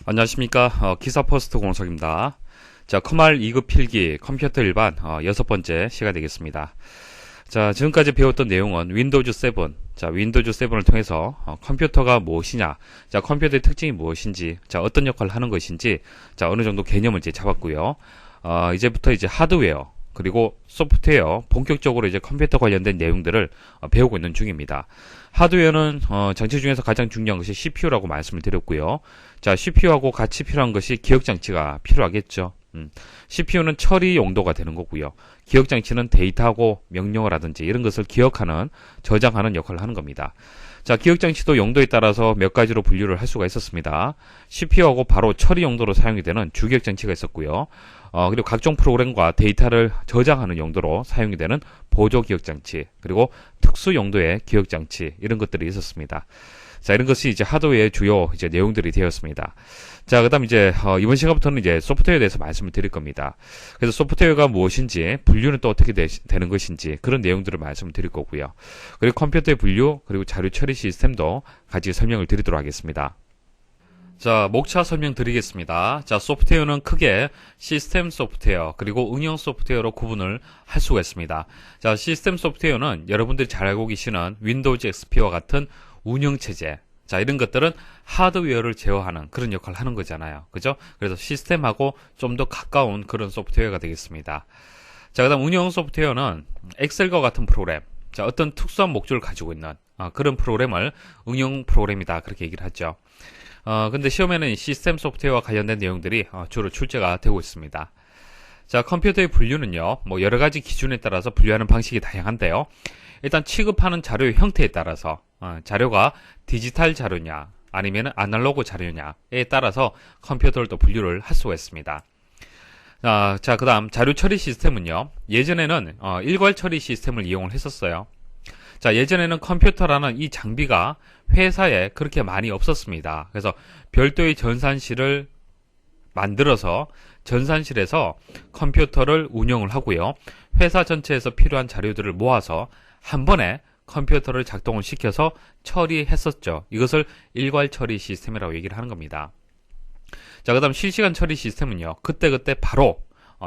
안녕하십니까. 기사퍼스트 공석입니다. 자, 커말 2급 필기 컴퓨터 일반 6번째 시간 되겠습니다. 자, 지금까지 배웠던 내용은 윈도우즈 7. 자, 윈도우즈 7을 통해서 컴퓨터가 무엇이냐, 자, 컴퓨터의 특징이 무엇인지, 자, 어떤 역할을 하는 것인지, 자, 어느 정도 개념을 이제 잡았고요. 이제부터 이제 하드웨어, 그리고 소프트웨어, 본격적으로 이제 컴퓨터 관련된 내용들을 배우고 있는 중입니다. 하드웨어는 장치 중에서 가장 중요한 것이 CPU라고 말씀을 드렸고요. 자, CPU하고 같이 필요한 것이 기억장치가 필요하겠죠. CPU는 처리 용도가 되는 거고요. 기억장치는 데이터하고 명령어라든지 이런 것을 기억하는, 저장하는 역할을 하는 겁니다. 자, 기억장치도 용도에 따라서 몇 가지로 분류를 할 수가 있었습니다. CPU하고 바로 처리 용도로 사용이 되는 주기억장치가 있었고요. 그리고 각종 프로그램과 데이터를 저장하는 용도로 사용이 되는 보조기억장치, 그리고 특수 용도의 기억장치, 이런 것들이 있었습니다. 자, 이런 것이 이제 하드웨어의 주요 이제 내용들이 되었습니다. 자, 그 다음 이제, 이번 시간부터는 이제 소프트웨어에 대해서 말씀을 드릴 겁니다. 그래서 소프트웨어가 무엇인지, 분류는 또 어떻게 되는 것인지, 그런 내용들을 말씀을 드릴 거고요. 그리고 컴퓨터의 분류, 그리고 자료 처리 시스템도 같이 설명을 드리도록 하겠습니다. 자, 목차 설명드리겠습니다. 자, 소프트웨어는 크게 시스템 소프트웨어 그리고 응용 소프트웨어로 구분을 할 수가 있습니다. 자, 시스템 소프트웨어는 여러분들이 잘 알고 계시는 윈도우즈 XP와 같은 운영체제, 자, 이런 것들은 하드웨어를 제어하는 그런 역할을 하는 거잖아요. 그죠? 그래서 시스템하고 좀 더 가까운 그런 소프트웨어가 되겠습니다. 자, 그 다음 운영 소프트웨어는 엑셀과 같은 프로그램, 자, 어떤 특수한 목적을 가지고 있는 그런 프로그램을 응용 프로그램이다, 그렇게 얘기를 하죠. 근데 시험에는 시스템 소프트웨어와 관련된 내용들이 주로 출제가 되고 있습니다. 자, 컴퓨터의 분류는요, 뭐 여러 가지 기준에 따라서 분류하는 방식이 다양한데요. 일단 취급하는 자료의 형태에 따라서 자료가 디지털 자료냐 아니면 아날로그 자료냐에 따라서 컴퓨터를 또 분류를 할 수가 있습니다. 자, 그 다음 자료 처리 시스템은요, 예전에는 일괄 처리 시스템을 이용을 했었어요. 자, 예전에는 컴퓨터라는 이 장비가 회사에 그렇게 많이 없었습니다. 그래서 별도의 전산실을 만들어서 전산실에서 컴퓨터를 운영을 하고요. 회사 전체에서 필요한 자료들을 모아서 한 번에 컴퓨터를 작동을 시켜서 처리했었죠. 이것을 일괄 처리 시스템이라고 얘기를 하는 겁니다. 자, 그 다음 실시간 처리 시스템은요, 그때그때 바로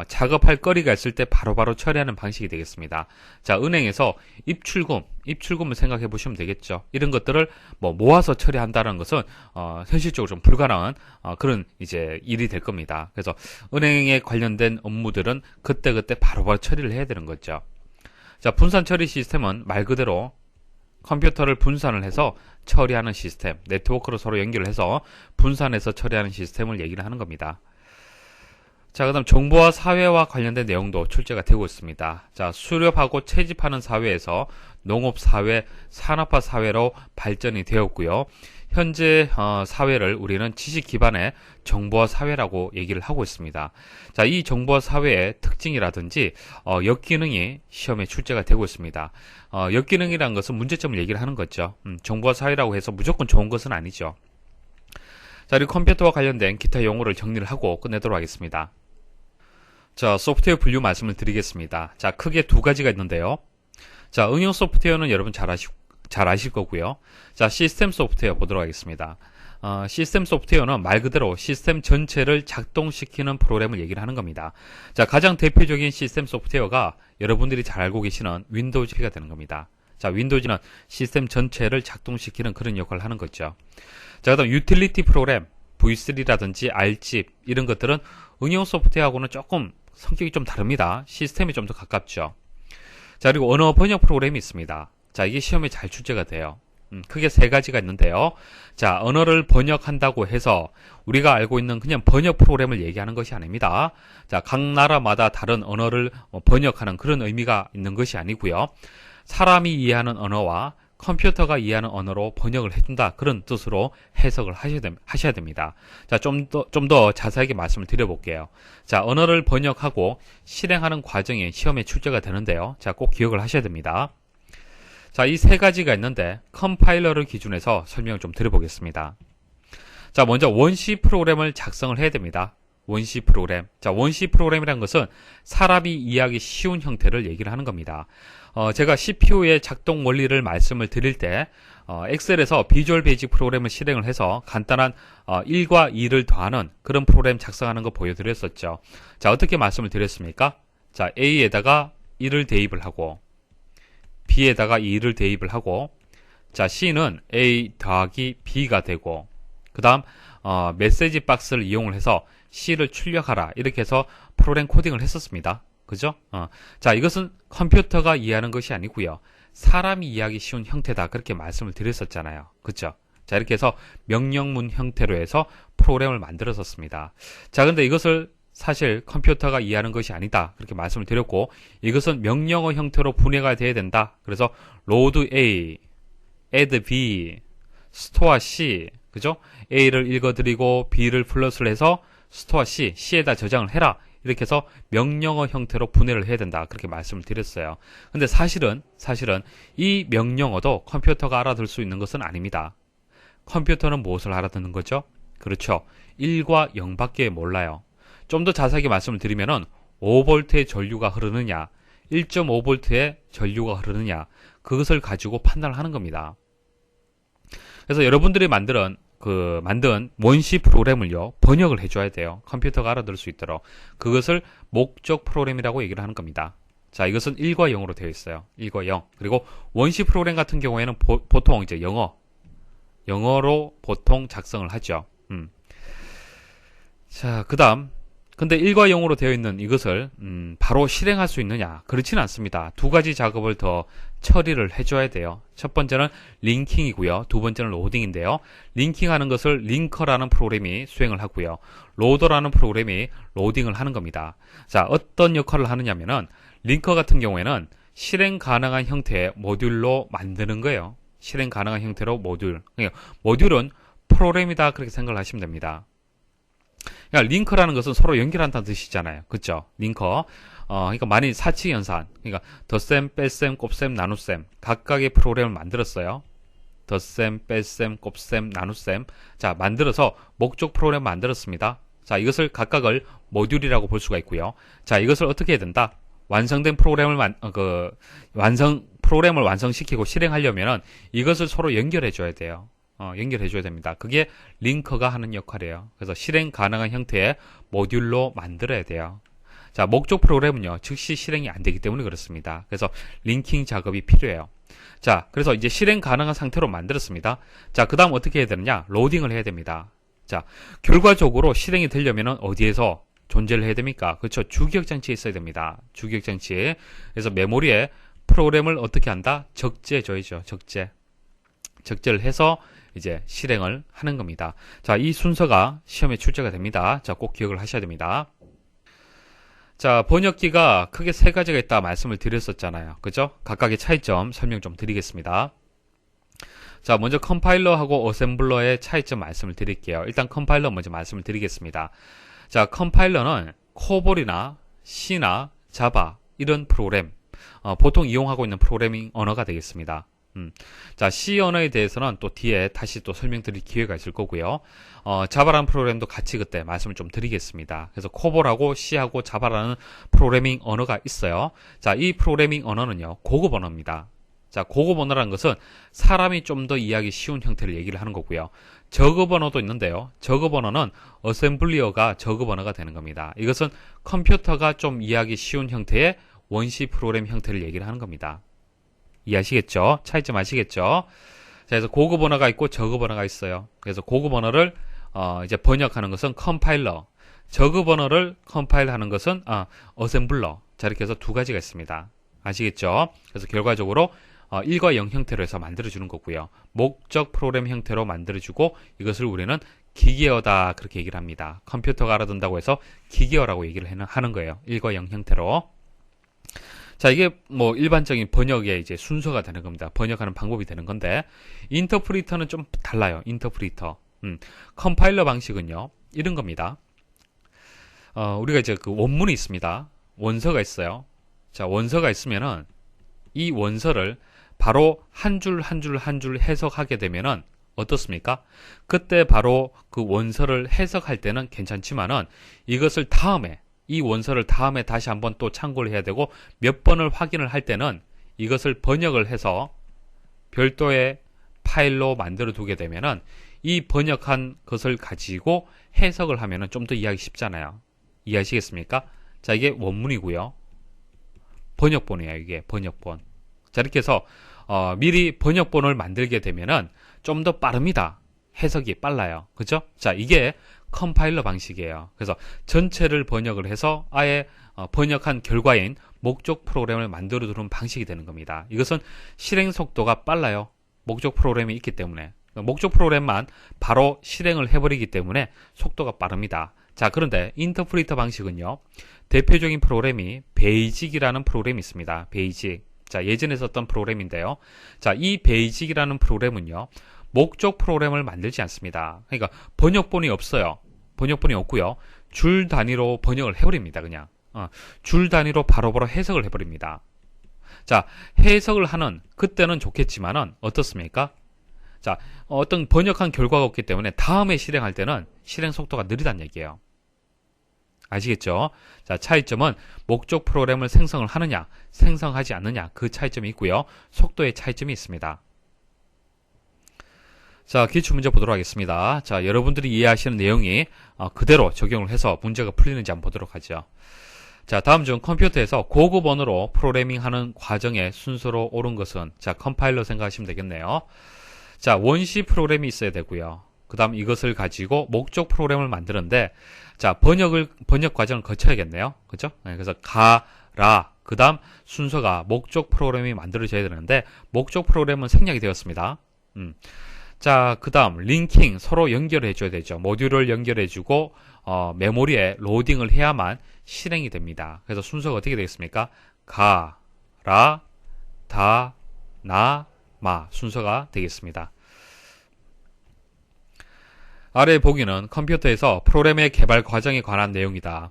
작업할 거리가 있을 때 바로바로 처리하는 방식이 되겠습니다. 자, 은행에서 입출금을 생각해 보시면 되겠죠. 이런 것들을 모아서 처리한다는 것은 현실적으로 좀 불가능한 그런 이제 일이 될 겁니다. 그래서 은행에 관련된 업무들은 그때그때 바로바로 처리를 해야 되는 거죠. 자, 분산 처리 시스템은 말 그대로 컴퓨터를 분산을 해서 처리하는 시스템, 네트워크로 서로 연결을 해서 분산해서 처리하는 시스템을 얘기를 하는 겁니다. 자, 그 다음 정보와 사회와 관련된 내용도 출제가 되고 있습니다. 자, 수렵하고 채집하는 사회에서 농업사회, 산업화 사회로 발전이 되었고요. 현재 사회를 우리는 지식 기반의 정보화 사회라고 얘기를 하고 있습니다. 자, 이 정보화 사회의 특징이라든지 역기능이 시험에 출제가 되고 있습니다. 역기능이라는 것은 문제점을 얘기를 하는 거죠. 정보화 사회라고 해서 무조건 좋은 것은 아니죠. 자, 그리고 컴퓨터와 관련된 기타 용어를 정리를 하고 끝내도록 하겠습니다. 자, 소프트웨어 분류 말씀을 드리겠습니다. 자, 크게 두 가지가 있는데요. 자, 응용 소프트웨어는 여러분 잘 아실 거고요. 자, 시스템 소프트웨어 보도록 하겠습니다. 시스템 소프트웨어는 말 그대로 시스템 전체를 작동시키는 프로그램을 얘기를 하는 겁니다. 자, 가장 대표적인 시스템 소프트웨어가 여러분들이 잘 알고 계시는 윈도우즈가 되는 겁니다. 자, 윈도우즈는 시스템 전체를 작동시키는 그런 역할을 하는 거죠. 자, 그 다음 유틸리티 프로그램, V3라든지 R집 이런 것들은 응용 소프트웨어하고는 조금 성격이 좀 다릅니다. 시스템이 좀 더 가깝죠. 자, 그리고 언어 번역 프로그램이 있습니다. 자, 이게 시험에 잘 출제가 돼요. 크게 세 가지가 있는데요. 자, 언어를 번역한다고 해서 우리가 알고 있는 그냥 번역 프로그램을 얘기하는 것이 아닙니다. 자, 각 나라마다 다른 언어를 번역하는 그런 의미가 있는 것이 아니고요. 사람이 이해하는 언어와 컴퓨터가 이해하는 언어로 번역을 해준다, 그런 뜻으로 해석을 하셔야 됩니다. 자, 좀 더 자세하게 말씀을 드려볼게요. 자, 언어를 번역하고 실행하는 과정이 시험에 출제가 되는데요. 자, 꼭 기억을 하셔야 됩니다. 자, 이 세 가지가 있는데 컴파일러를 기준해서 설명을 좀 드려보겠습니다. 자, 먼저 원C 프로그램을 작성을 해야 됩니다. 원시 프로그램. 자, 원시 프로그램이라는 것은 사람이 이해하기 쉬운 형태를 얘기를 하는 겁니다. 제가 CPU의 작동 원리를 말씀을 드릴 때 엑셀에서 비주얼 베이직 프로그램을 실행을 해서 간단한 1과 2를 더하는 그런 프로그램 작성하는 거 보여드렸었죠. 자, 어떻게 말씀을 드렸습니까? 자, A에다가 1을 대입을 하고 B에다가 2를 대입을 하고 자, C는 A 더하기 B가 되고 그 다음 메시지 박스를 이용을 해서 C를 출력하라 이렇게 해서 프로그램 코딩을 했었습니다. 그죠? 자, 이것은 컴퓨터가 이해하는 것이 아니고요. 사람이 이해하기 쉬운 형태다 그렇게 말씀을 드렸었잖아요. 그죠? 자, 이렇게 해서 명령문 형태로 해서 프로그램을 만들었었습니다. 자, 근데 이것을 사실 컴퓨터가 이해하는 것이 아니다 그렇게 말씀을 드렸고 이것은 명령어 형태로 분해가 돼야 된다. 그래서 load A, add B, store C 그죠? A를 읽어드리고 B를 플러스를 해서 store C, C에다 저장을 해라 이렇게 해서 명령어 형태로 분해를 해야 된다 그렇게 말씀을 드렸어요. 근데 사실은 이 명령어도 컴퓨터가 알아들 수 있는 것은 아닙니다. 컴퓨터는 무엇을 알아듣는 거죠? 그렇죠. 1과 0밖에 몰라요. 좀 더 자세하게 말씀을 드리면은 5V의 전류가 흐르느냐 1.5V의 전류가 흐르느냐 그것을 가지고 판단을 하는 겁니다. 그래서 여러분들이 만든 원시 프로그램을요 번역을 해줘야 돼요. 컴퓨터가 알아들을 수 있도록. 그것을 목적 프로그램이라고 얘기를 하는 겁니다. 자, 이것은 1과 0으로 되어 있어요. 1과 0. 그리고 원시 프로그램 같은 경우에는 보통 이제 영어로 보통 작성을 하죠. 자, 그 다음 근데 1과 0으로 되어 있는 이것을 바로 실행할 수 있느냐? 그렇지는 않습니다. 두 가지 작업을 더 처리를 해줘야 돼요. 첫 번째는 링킹이고요. 두 번째는 로딩인데요. 링킹하는 것을 링커라는 프로그램이 수행을 하고요. 로더라는 프로그램이 로딩을 하는 겁니다. 자, 어떤 역할을 하느냐면은 링커 같은 경우에는 실행 가능한 형태의 모듈로 만드는 거예요. 실행 가능한 형태로 모듈. 그러니까 모듈은 프로그램이다 그렇게 생각을 하시면 됩니다. 그러니까 링커라는 것은 서로 연결한다는 뜻이잖아요. 그렇죠? 링커. 그러니까 만일 사칙 연산. 그러니까 덧셈, 뺄셈, 곱셈, 나눗셈 각각의 프로그램을 만들었어요. 덧셈, 뺄셈, 곱셈, 나눗셈. 자, 만들어서 목적 프로그램 만들었습니다. 자, 이것을 각각을 모듈이라고 볼 수가 있고요. 자, 이것을 어떻게 해야 된다? 완성된 프로그램을 프로그램을 완성시키고 실행하려면은 이것을 서로 연결해 줘야 돼요. 연결해 줘야 됩니다. 그게 링커가 하는 역할이에요. 그래서 실행 가능한 형태의 모듈로 만들어야 돼요. 자, 목적 프로그램은요, 즉시 실행이 안 되기 때문에 그렇습니다. 그래서 링킹 작업이 필요해요. 자, 그래서 이제 실행 가능한 상태로 만들었습니다. 자, 그 다음 어떻게 해야 되느냐? 로딩을 해야 됩니다. 자, 결과적으로 실행이 되려면은 어디에서 존재를 해야 됩니까? 그렇죠. 주기억장치에 있어야 됩니다. 주기억장치에. 그래서 메모리에 프로그램을 어떻게 한다? 적재줘야죠. 적재를 해서 이제 실행을 하는 겁니다. 자, 이 순서가 시험에 출제가 됩니다. 자, 꼭 기억을 하셔야 됩니다. 자, 번역기가 크게 세 가지가 있다 말씀을 드렸었잖아요. 그죠? 각각의 차이점 설명 좀 드리겠습니다. 자, 먼저 컴파일러하고 어셈블러의 차이점 말씀을 드릴게요. 일단 컴파일러 먼저 말씀을 드리겠습니다. 자, 컴파일러는 코볼이나 C나 자바 이런 프로그램 보통 이용하고 있는 프로그래밍 언어가 되겠습니다. 자, C 언어에 대해서는 또 뒤에 다시 또 설명드릴 기회가 있을 거고요. 자바라는 프로그램도 같이 그때 말씀을 좀 드리겠습니다. 그래서 코볼하고 C하고 자바라는 프로그래밍 언어가 있어요. 자, 이 프로그래밍 언어는요, 고급 언어입니다. 자, 고급 언어라는 것은 사람이 좀 더 이해하기 쉬운 형태를 얘기를 하는 거고요. 저급 언어도 있는데요. 저급 언어는 어셈블리어가 저급 언어가 되는 겁니다. 이것은 컴퓨터가 좀 이해하기 쉬운 형태의 원시 프로그램 형태를 얘기를 하는 겁니다. 이해하시겠죠? 차이점 아시겠죠? 자, 그래서 고급 언어가 있고 저급 언어가 있어요. 그래서 고급 언어를 이제 번역하는 것은 컴파일러, 저급 언어를 컴파일하는 것은 어셈블러. 자, 이렇게 해서 두 가지가 있습니다. 아시겠죠? 그래서 결과적으로 1과 0 형태로 해서 만들어주는 거고요. 목적 프로그램 형태로 만들어주고 이것을 우리는 기계어다 그렇게 얘기를 합니다. 컴퓨터가 알아듣는다고 해서 기계어라고 얘기를 하는 거예요. 1과 0 형태로. 자, 이게 뭐 일반적인 번역의 이제 순서가 되는 겁니다. 번역하는 방법이 되는 건데, 인터프리터는 좀 달라요. 인터프리터. 컴파일러 방식은요, 이런 겁니다. 우리가 이제 그 원문이 있습니다. 원서가 있어요. 자, 원서가 있으면은 이 원서를 바로 한 줄 한 줄 한 줄 해석하게 되면은 어떻습니까? 그때 바로 그 원서를 해석할 때는 괜찮지만은 이것을 다음에 이 원서를 다음에 다시 한번 또 참고를 해야 되고 몇 번을 확인을 할 때는 이것을 번역을 해서 별도의 파일로 만들어 두게 되면은 이 번역한 것을 가지고 해석을 하면은 좀 더 이해하기 쉽잖아요. 이해하시겠습니까? 자, 이게 원문이고요. 번역본이에요. 이게 번역본. 자, 이렇게 해서 미리 번역본을 만들게 되면은 좀 더 빠릅니다. 해석이 빨라요. 그죠? 자, 이게 컴파일러 방식이에요. 그래서 전체를 번역을 해서 아예 번역한 결과인 목적 프로그램을 만들어 두는 방식이 되는 겁니다. 이것은 실행 속도가 빨라요. 목적 프로그램이 있기 때문에. 목적 프로그램만 바로 실행을 해버리기 때문에 속도가 빠릅니다. 자, 그런데 인터프리터 방식은요. 대표적인 프로그램이 베이직이라는 프로그램이 있습니다. 베이직. 자, 예전에 썼던 프로그램인데요. 자, 이 베이직이라는 프로그램은요. 목적 프로그램을 만들지 않습니다. 그러니까 번역본이 없어요. 번역본이 없고요. 줄 단위로 번역을 해버립니다. 그냥. 줄 단위로 바로바로 해석을 해버립니다. 자, 해석을 하는 그때는 좋겠지만은 어떻습니까? 자, 어떤 번역한 결과가 없기 때문에 다음에 실행할 때는 실행 속도가 느리다는 얘기예요. 아시겠죠? 자, 차이점은 목적 프로그램을 생성을 하느냐, 생성하지 않느냐 그 차이점이 있고요. 속도의 차이점이 있습니다. 자, 기출문제 보도록 하겠습니다. 자, 여러분들이 이해하시는 내용이 그대로 적용을 해서 문제가 풀리는지 한번 보도록 하죠. 자, 다음 중 컴퓨터에서 고급 언어로 프로그래밍하는 과정의 순서로 옳은 것은 자, 컴파일러 생각하시면 되겠네요. 자, 원시 프로그램이 있어야 되고요. 그 다음 이것을 가지고 목적 프로그램을 만드는데 자, 번역 과정을 거쳐야겠네요. 그죠? 네, 그래서 가라 그 다음 순서가 목적 프로그램이 만들어져야 되는데 목적 프로그램은 생략이 되었습니다. 자, 그 다음 링킹 서로 연결해 줘야 되죠. 모듈을 연결해 주고 메모리에 로딩을 해야만 실행이 됩니다. 그래서 순서가 어떻게 되겠습니까? 가, 라, 다, 나, 마 순서가 되겠습니다. 아래 보기는 컴퓨터에서 프로그램의 개발 과정에 관한 내용이다.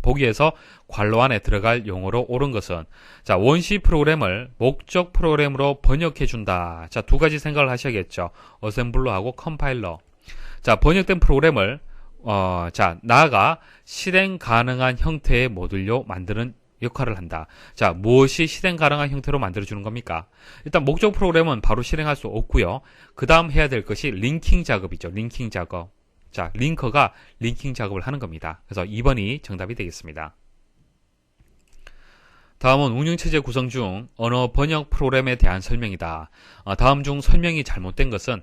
보기에서 괄호 안에 들어갈 용어로 옳은 것은 자, 원시 프로그램을 목적 프로그램으로 번역해 준다. 자, 두 가지 생각을 하셔야겠죠. 어셈블러하고 컴파일러. 자, 번역된 프로그램을 자, 나아가 실행 가능한 형태의 모듈로 만드는 역할을 한다. 자, 무엇이 실행 가능한 형태로 만들어주는 겁니까? 일단 목적 프로그램은 바로 실행할 수 없고요. 그 다음 해야 될 것이 링킹 작업이죠. 링킹 작업. 자, 링커가 링킹 작업을 하는 겁니다. 그래서 2번이 정답이 되겠습니다. 다음은 운영체제 구성 중 언어 번역 프로그램에 대한 설명이다. 다음 중 설명이 잘못된 것은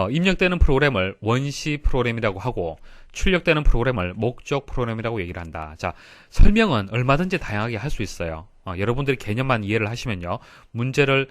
입력되는 프로그램을 원시 프로그램이라고 하고 출력되는 프로그램을 목적 프로그램이라고 얘기를 한다. 자, 설명은 얼마든지 다양하게 할 수 있어요. 여러분들이 개념만 이해를 하시면요. 문제를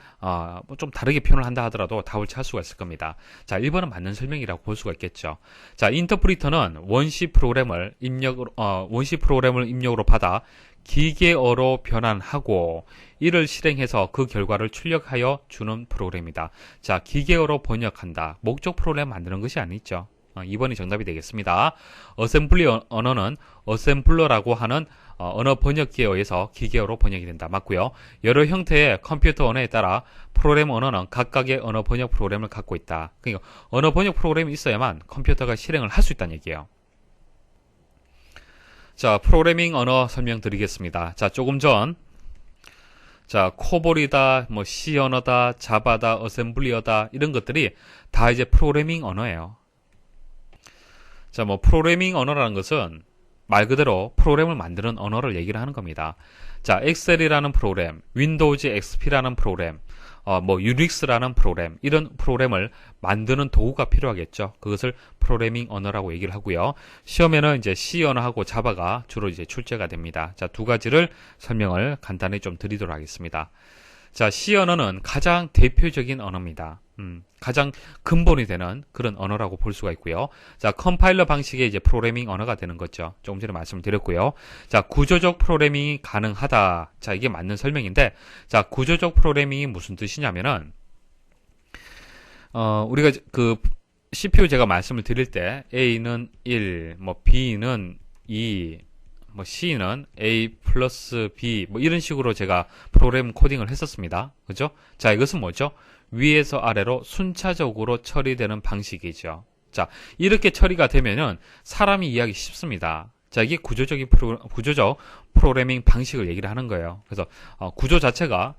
좀 다르게 표현을 한다 하더라도 답을 찾을 수가 있을 겁니다. 자, 1번은 맞는 설명이라고 볼 수가 있겠죠. 자, 인터프리터는 원시 프로그램을 입력으로 받아 기계어로 변환하고 이를 실행해서 그 결과를 출력하여 주는 프로그램이다. 자, 기계어로 번역한다. 목적 프로그램 만드는 것이 아니죠. 2번이 정답이 되겠습니다. 어셈블리 언어는 어셈블러라고 하는 언어 번역기에 의해서 기계어로 번역이 된다. 맞고요. 여러 형태의 컴퓨터 언어에 따라 프로그램 언어는 각각의 언어 번역 프로그램을 갖고 있다. 그러니까 언어 번역 프로그램이 있어야만 컴퓨터가 실행을 할 수 있다는 얘기예요. 자, 프로그래밍 언어 설명드리겠습니다. 자, 조금 전 자, 코볼이다, 뭐 C 언어다, 자바다, 어셈블리어다 이런 것들이 다 이제 프로그래밍 언어예요. 자, 뭐 프로그래밍 언어라는 것은 말 그대로 프로그램을 만드는 언어를 얘기를 하는 겁니다. 자, 엑셀이라는 프로그램, 윈도우즈 XP라는 프로그램, 뭐 유닉스라는 프로그램, 이런 프로그램을 만드는 도구가 필요하겠죠. 그것을 프로그래밍 언어라고 얘기를 하고요. 시험에는 이제 C 언어하고 자바가 주로 이제 출제가 됩니다. 자, 두 가지를 설명을 간단히 좀 드리도록 하겠습니다. 자, C 언어는 가장 대표적인 언어입니다. 가장 근본이 되는 그런 언어라고 볼 수가 있고요. 자, 컴파일러 방식의 이제 프로그래밍 언어가 되는 거죠. 조금 전에 말씀을 드렸고요. 자, 구조적 프로그래밍이 가능하다. 자, 이게 맞는 설명인데, 자, 구조적 프로그래밍이 무슨 뜻이냐면은, 우리가 그 CPU 제가 말씀을 드릴 때 A는 1, 뭐 B는 2, 뭐 C는 A 플러스 B 뭐 이런 식으로 제가 프로그램 코딩을 했었습니다. 그죠? 자, 이것은 뭐죠? 위에서 아래로 순차적으로 처리되는 방식이죠. 자, 이렇게 처리가 되면은 사람이 이해하기 쉽습니다. 자, 이게 구조적 프로그래밍 방식을 얘기를 하는 거예요. 그래서 구조 자체가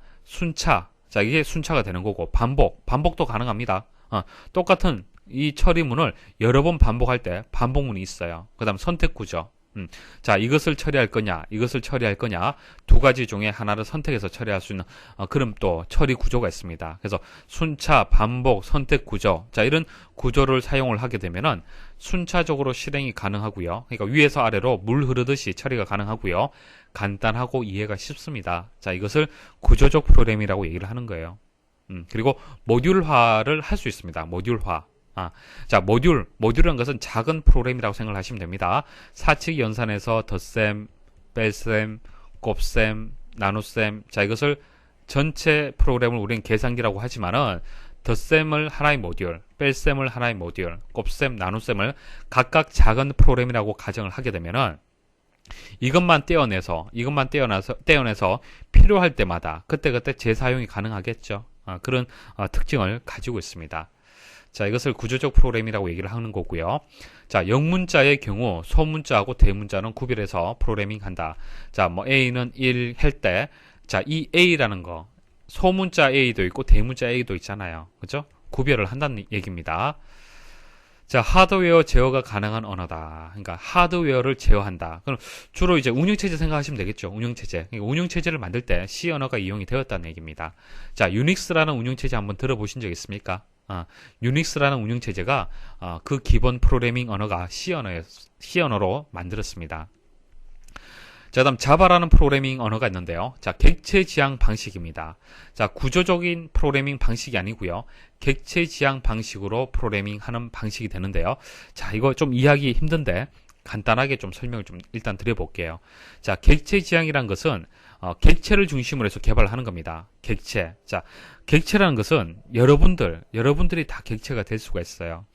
자, 이게 순차가 되는 거고, 반복도 가능합니다. 똑같은 이 처리문을 여러 번 반복할 때 반복문이 있어요. 그 다음 선택 구조. 자, 이것을 처리할 거냐, 이것을 처리할 거냐, 두 가지 중에 하나를 선택해서 처리할 수 있는 그런 또 처리 구조가 있습니다. 그래서 순차, 반복, 선택 구조, 자, 이런 구조를 사용을 하게 되면은 순차적으로 실행이 가능하고요. 그러니까 위에서 아래로 물 흐르듯이 처리가 가능하고요. 간단하고 이해가 쉽습니다. 자, 이것을 구조적 프로그램이라고 얘기를 하는 거예요. 그리고 모듈화를 할 수 있습니다. 모듈화. 자, 모듈이라는 것은 작은 프로그램이라고 생각을 하시면 됩니다. 사칙 연산에서 덧셈, 뺄셈, 곱셈, 나눗셈. 자, 이것을 전체 프로그램을 우리는 계산기라고 하지만은 덧셈을 하나의 모듈, 뺄셈을 하나의 모듈, 곱셈, 나눗셈을 각각 작은 프로그램이라고 가정을 하게 되면은 이것만 떼어내서 필요할 때마다 그때그때 재사용이 가능하겠죠. 그런 특징을 가지고 있습니다. 자, 이것을 구조적 프로그램이라고 얘기를 하는 거고요. 자, 영문자의 경우 소문자하고 대문자는 구별해서 프로그래밍 한다. 자, 뭐 A는 1 할 때, 자, 이 A라는 거, 소문자 A도 있고 대문자 A도 있잖아요. 그죠? 구별을 한다는 얘기입니다. 자, 하드웨어 제어가 가능한 언어다. 그러니까 하드웨어를 제어한다. 그럼 주로 이제 운영체제 생각하시면 되겠죠. 운영체제. 그러니까 운영체제를 만들 때 C 언어가 이용이 되었다는 얘기입니다. 자, 유닉스라는 운영체제 한번 들어보신 적 있습니까? 유닉스라는 운영체제가 그 기본 프로그래밍 언어가 C 언어로 만들었습니다. 자, 다음 자바라는 프로그래밍 언어가 있는데요. 자, 객체 지향 방식입니다. 자, 구조적인 프로그래밍 방식이 아니고요. 객체 지향 방식으로 프로그래밍 하는 방식이 되는데요. 자, 이거 좀 이해하기 힘든데 간단하게 좀 설명을 좀 일단 드려볼게요. 자, 객체 지향이란 것은 객체를 중심으로 해서 개발하는 겁니다. 객체. 자, 객체라는 것은 여러분들이 다 객체가 될 수가 있어요.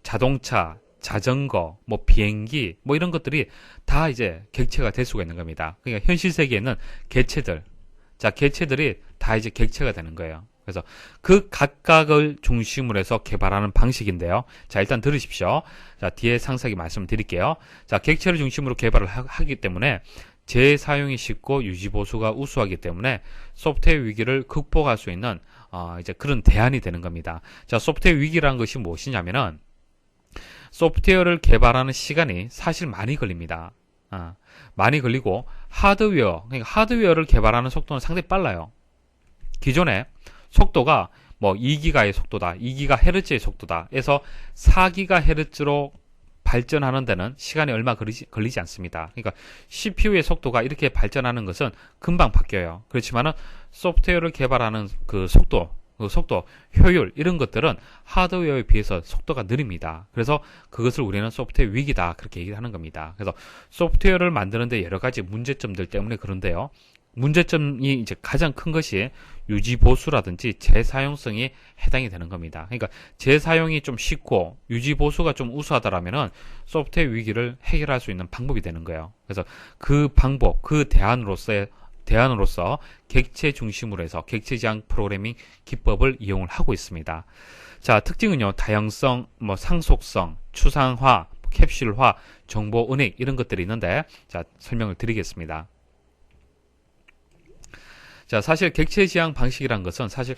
자동차, 자전거, 뭐 비행기, 뭐 이런 것들이 다 이제 객체가 될 수가 있는 겁니다. 그러니까 현실 세계에는 개체들이 다 이제 객체가 되는 거예요. 그래서 그 각각을 중심으로 해서 개발하는 방식인데요. 자, 일단 들으십시오. 자, 뒤에 상세하게 말씀을 드릴게요. 자, 객체를 중심으로 개발을 하기 때문에 재사용이 쉽고 유지보수가 우수하기 때문에 소프트웨어 위기를 극복할 수 있는 이제 그런 대안이 되는 겁니다. 자, 소프트웨어 위기라는 것이 무엇이냐면은 소프트웨어를 개발하는 시간이 사실 많이 걸립니다. 많이 걸리고 그러니까 하드웨어를 개발하는 속도는 상당히 빨라요. 기존에 속도가 뭐 2기가의 속도다, 2기가헤르츠의 속도다 해서 4기가헤르츠로 발전하는 데는 시간이 얼마 걸리지 않습니다. 그러니까 CPU의 속도가 이렇게 발전하는 것은 금방 바뀌어요. 그렇지만은 소프트웨어를 개발하는 그 속도, 효율 이런 것들은 하드웨어에 비해서 속도가 느립니다. 그래서 그것을 우리는 소프트웨어 위기다 그렇게 얘기를 하는 겁니다. 그래서 소프트웨어를 만드는데 여러 가지 문제점들 때문에 그런데요. 문제점이 이제 가장 큰 것이 유지 보수라든지 재사용성이 해당이 되는 겁니다. 그러니까 재사용이 좀 쉽고 유지 보수가 좀 우수하다라면은 소프트웨어 위기를 해결할 수 있는 방법이 되는 거예요. 그래서 그 방법, 그 대안으로서 객체 중심으로 해서 객체 지향 프로그래밍 기법을 이용을 하고 있습니다. 자, 특징은요, 다양성, 뭐 상속성, 추상화, 캡슐화, 정보 은닉 이런 것들이 있는데, 자, 설명을 드리겠습니다. 자, 사실 객체 지향 방식이란 것은 사실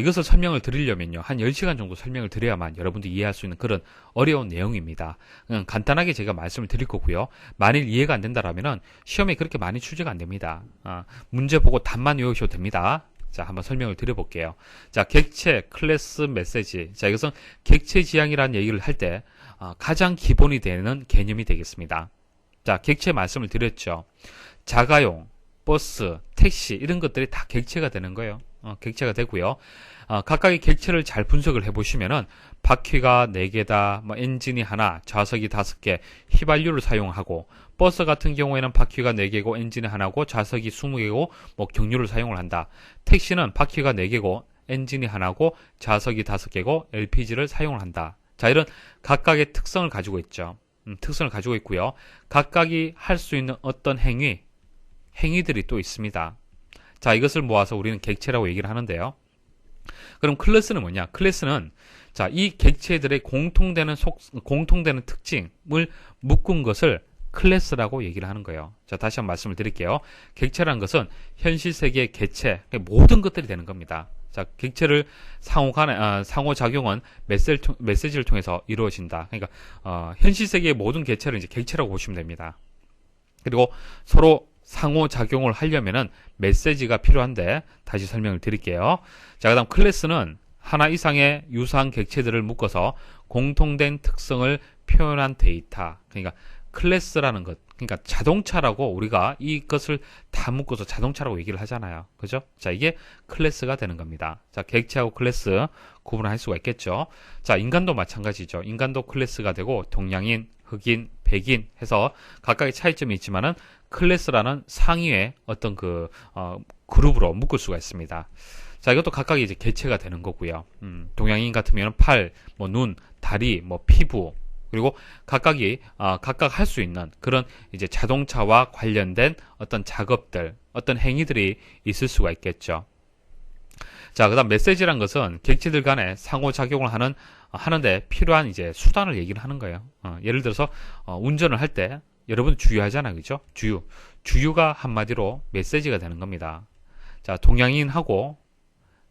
이것을 설명을 드리려면요, 한 10시간 정도 설명을 드려야만 여러분들이 이해할 수 있는 그런 어려운 내용입니다. 그냥 간단하게 제가 말씀을 드릴 거고요. 만일 이해가 안 된다라면은 시험에 그렇게 많이 출제가 안 됩니다. 문제 보고 답만 외우셔도 됩니다. 자, 한번 설명을 드려볼게요. 자, 객체, 클래스, 메시지. 자, 이것은 객체 지향이라는 얘기를 할 때 가장 기본이 되는 개념이 되겠습니다. 자, 객체 말씀을 드렸죠. 자가용, 버스, 택시 이런 것들이 다 객체가 되는 거예요. 객체가 되고요. 각각의 객체를 잘 분석을 해보시면은 바퀴가 4개다, 뭐 엔진이 하나, 좌석이 5개, 휘발유를 사용하고 버스 같은 경우에는 바퀴가 4개고 엔진이 하나고 좌석이 20개고 뭐 경유를 사용을 한다. 택시는 바퀴가 4개고 엔진이 하나고 좌석이 5개고 LPG를 사용을 한다. 자, 이런 각각의 특성을 가지고 있죠. 특성을 가지고 있고요. 각각이 할 수 있는 어떤 행위들이 또 있습니다. 자, 이것을 모아서 우리는 객체라고 얘기를 하는데요. 그럼 클래스는 뭐냐? 클래스는 자, 이 객체들의 공통되는 특징을 묶은 것을 클래스라고 얘기를 하는 거예요. 자, 다시 한번 말씀을 드릴게요. 객체라는 것은 현실 세계의 개체, 모든 것들이 되는 겁니다. 자, 객체를 상호작용은 메시지를 통해서 이루어진다. 그러니까, 현실 세계의 모든 개체를 이제 객체라고 보시면 됩니다. 그리고 서로 상호작용을 하려면은 메시지가 필요한데, 다시 설명을 드릴게요. 자, 그 다음 클래스는 하나 이상의 유사한 객체들을 묶어서 공통된 특성을 표현한 데이터. 그러니까, 클래스라는 것, 그러니까 자동차라고 우리가 이것을 다 묶어서 자동차라고 얘기를 하잖아요. 그죠? 자, 이게 클래스가 되는 겁니다. 자, 객체하고 클래스 구분할 수가 있겠죠. 자, 인간도 마찬가지죠. 인간도 클래스가 되고 동양인, 흑인, 백인 해서 각각의 차이점이 있지만은 클래스라는 상위의 어떤 그룹으로 묶을 수가 있습니다. 자, 이것도 각각의 이제 개체가 되는 거고요. 동양인 같으면 팔, 눈, 다리, 피부, 그리고 각각 할 수 있는 그런 이제 자동차와 관련된 어떤 작업들, 어떤 행위들이 있을 수가 있겠죠. 자, 그 다음 메시지란 것은 객체들 간에 상호작용을 하는데 필요한 이제 수단을 얘기를 하는 거예요. 예를 들어서, 운전을 할 때, 여러분 주유하잖아요. 그죠? 주유가 한마디로 메시지가 되는 겁니다. 자, 동양인하고,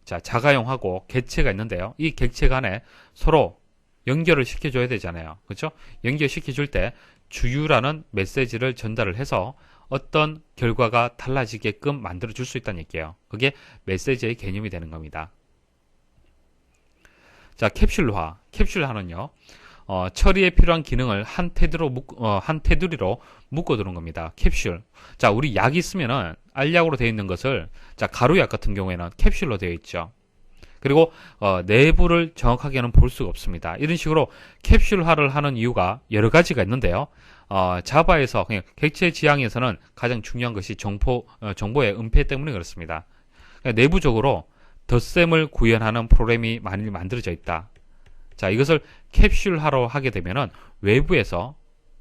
자, 자가용하고 객체가 있는데요. 이 객체 간에 서로 연결을 시켜줘야 되잖아요. 그렇죠? 연결시켜줄 때 주유라는 메시지를 전달을 해서 어떤 결과가 달라지게끔 만들어줄 수 있다는 얘기예요. 그게 메시지의 개념이 되는 겁니다. 자, 캡슐화는요. 처리에 필요한 기능을 한 테두리로 묶어두는 겁니다. 캡슐. 자, 우리 약이 있으면은 알약으로 되어 있는 것을, 자, 가루약 같은 경우에는 캡슐로 되어 있죠. 그리고 내부를 정확하게는 볼 수가 없습니다. 이런 식으로 캡슐화를 하는 이유가 여러 가지가 있는데요. 자바에서 그냥 객체 지향에서는 가장 중요한 것이 정보의 은폐 때문에 그렇습니다. 그러니까 내부적으로 덧셈을 구현하는 프로그램이 많이 만들어져 있다. 자, 이것을 캡슐화로 하게 되면은 외부에서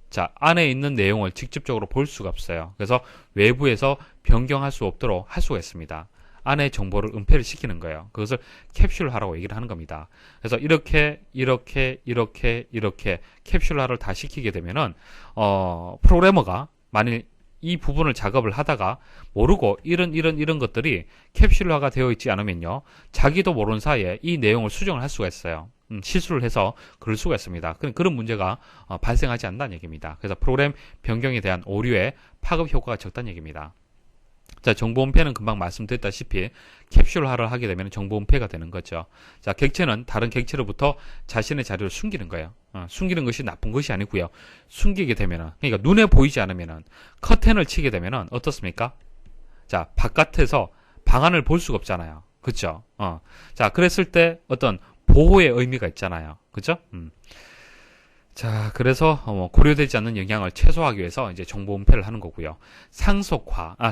자, 안에 있는 내용을 직접적으로 볼 수가 없어요. 그래서 외부에서 변경할 수 없도록 할 수가 있습니다. 안에 정보를 은폐를 시키는 거예요. 그것을 캡슐화라고 얘기를 하는 겁니다. 그래서 이렇게 캡슐화를 다 시키게 되면은 프로그래머가 만일 이 부분을 작업을 하다가 모르고 이런 것들이 캡슐화가 되어 있지 않으면요, 자기도 모르는 사이에 이 내용을 수정을 할 수가 있어요. 실수를 해서 그럴 수가 있습니다. 그런 문제가 발생하지 않는다는 얘기입니다. 그래서 프로그램 변경에 대한 오류의 파급 효과가 적다는 얘기입니다. 자, 정보 은폐는 금방 말씀드렸다시피 캡슐화를 하게 되면 정보 은폐가 되는 거죠. 자, 객체는 다른 객체로부터 자신의 자료를 숨기는 거예요. 숨기는 것이 나쁜 것이 아니고요. 숨기게 되면은, 그러니까 눈에 보이지 않으면은, 커튼을 치게 되면은 어떻습니까? 자, 바깥에서 방안을 볼 수가 없잖아요. 그렇죠? 자, 그랬을 때 어떤 보호의 의미가 있잖아요. 그렇죠? 자, 그래서 고려되지 않는 영향을 최소화하기 위해서 이제 정보 은폐를 하는 거고요. 상속성은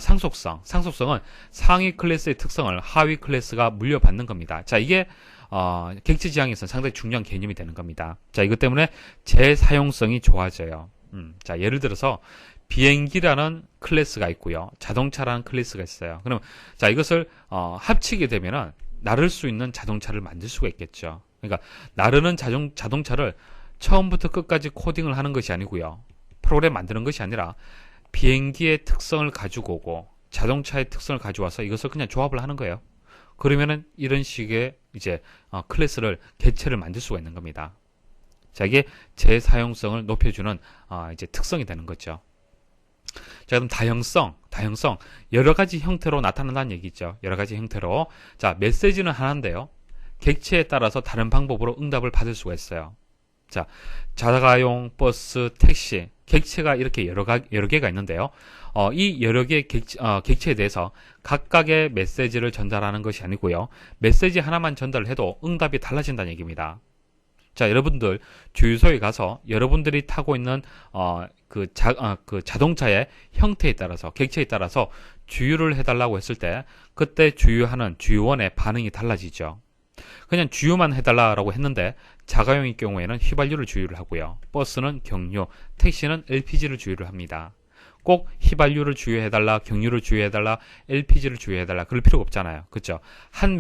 상위 클래스의 특성을 하위 클래스가 물려받는 겁니다. 자, 이게 객체 지향에서는 상당히 중요한 개념이 되는 겁니다. 자, 이것 때문에 재사용성이 좋아져요. 자, 예를 들어서 비행기라는 클래스가 있고요. 자동차라는 클래스가 있어요. 그럼 자, 이것을 합치게 되면은 나를 수 있는 자동차를 만들 수가 있겠죠. 그러니까 나르는 자동차를 처음부터 끝까지 코딩을 하는 것이 아니고요. 프로그램 만드는 것이 아니라 비행기의 특성을 가지고 오고 자동차의 특성을 가져와서 이것을 그냥 조합을 하는 거예요. 그러면은 이런 식의 이제 클래스를 개체를 만들 수가 있는 겁니다. 자, 이게 재사용성을 높여주는 이제 특성이 되는 거죠. 자, 그럼 다형성 여러 가지 형태로 나타난다는 얘기죠. 여러 가지 형태로. 자, 메시지는 하나인데요. 객체에 따라서 다른 방법으로 응답을 받을 수가 있어요. 자, 자가용, 버스, 택시, 객체가 이렇게 여러 개가 있는데요. 이 여러 개의 객체에 대해서 각각의 메시지를 전달하는 것이 아니고요. 메시지 하나만 전달을 해도 응답이 달라진다는 얘기입니다. 자, 여러분들 주유소에 가서 여러분들이 타고 있는 그 자동차의 형태에 따라서, 객체에 따라서 주유를 해달라고 했을 때 그때 주유하는 주유원의 반응이 달라지죠. 그냥 주유만 해달라고 했는데 자가용의 경우에는 휘발유를 주유를 하고요. 버스는 경유, 택시는 LPG를 주유를 합니다. 꼭 휘발유를 주유해달라, 경유를 주유해달라, LPG를 주유해달라 그럴 필요가 없잖아요. 그렇죠? 한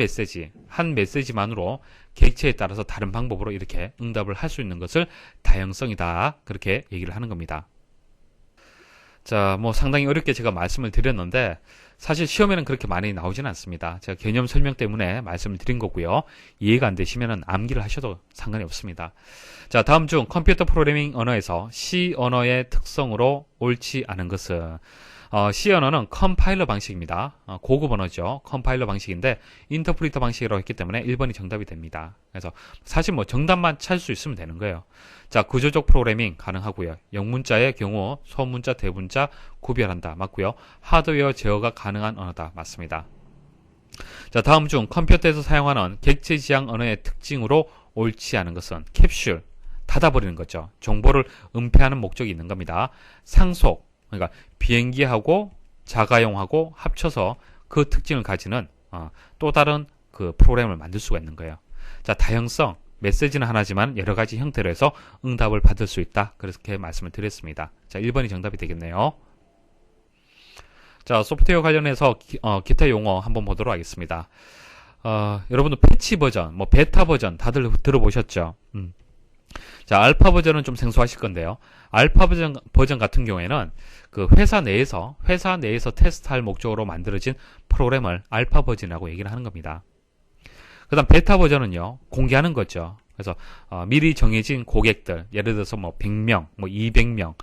메시지만으로 객체에 따라서 다른 방법으로 이렇게 응답을 할 수 있는 것을 다양성이다. 그렇게 얘기를 하는 겁니다. 자, 뭐 상당히 어렵게 제가 말씀을 드렸는데 사실 시험에는 그렇게 많이 나오지는 않습니다. 제가 개념 설명 때문에 말씀을 드린 거고요. 이해가 안 되시면 암기를 하셔도 상관이 없습니다. 자, 다음 중 컴퓨터 프로그래밍 언어에서 C 언어의 특성으로 옳지 않은 것은 C 언어는 컴파일러 방식입니다. 고급 언어죠. 컴파일러 방식인데 인터프리터 방식이라고 했기 때문에 1번이 정답이 됩니다. 그래서 사실 뭐 정답만 찾을 수 있으면 되는 거예요. 자, 구조적 프로그래밍 가능하고요. 영문자의 경우 소문자, 대문자 구별한다. 맞고요. 하드웨어 제어가 가능한 언어다. 맞습니다. 자, 다음 중 컴퓨터에서 사용하는 객체 지향 언어의 특징으로 옳지 않은 것은 캡슐, 닫아버리는 거죠. 정보를 은폐하는 목적이 있는 겁니다. 상속, 그러니까 비행기하고 자가용하고 합쳐서 그 특징을 가지는 또 다른 그 프로그램을 만들 수가 있는 거예요. 자, 다양성, 메시지는 하나지만 여러 가지 형태로 해서 응답을 받을 수 있다. 그렇게 말씀을 드렸습니다. 자, 1번이 정답이 되겠네요. 자, 소프트웨어 관련해서 기타 용어 한번 보도록 하겠습니다. 여러분들 패치 버전, 뭐 베타 버전 다들 들어보셨죠? 자, 알파 버전은 좀 생소하실 건데요. 알파 버전 같은 경우에는 그 회사 내에서 테스트할 목적으로 만들어진 프로그램을 알파 버전이라고 얘기를 하는 겁니다. 그 다음 베타 버전은요, 공개하는 거죠. 그래서 미리 정해진 고객들, 예를 들어서 뭐 100명, 뭐 200명,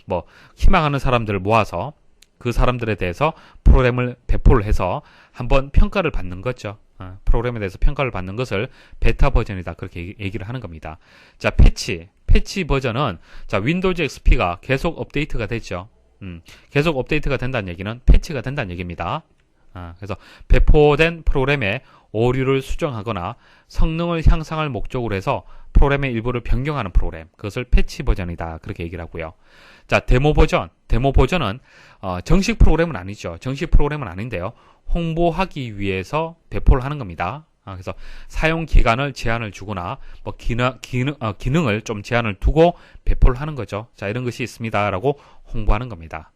뭐 희망하는 사람들을 모아서 그 사람들에 대해서 프로그램을 배포를 해서 한번 평가를 받는 거죠. 프로그램에 대해서 평가를 받는 것을 베타 버전이다. 그렇게 얘기를 하는 겁니다. 자, 패치 버전은 자, 윈도우즈 XP가 계속 업데이트가 되죠. 계속 업데이트가 된다는 얘기는 패치가 된다는 얘기입니다. 그래서 배포된 프로그램에 오류를 수정하거나 성능을 향상할 목적으로 해서 프로그램의 일부를 변경하는 프로그램, 그것을 패치 버전이다. 그렇게 얘기를 하고요. 자, 데모 버전은 정식 프로그램은 아니죠. 정식 프로그램은 아닌데요. 홍보하기 위해서 배포를 하는 겁니다. 그래서 사용 기간을 제한을 주거나 뭐 기능을 좀 제한을 두고 배포를 하는 거죠. 자, 이런 것이 있습니다라고 홍보하는 겁니다.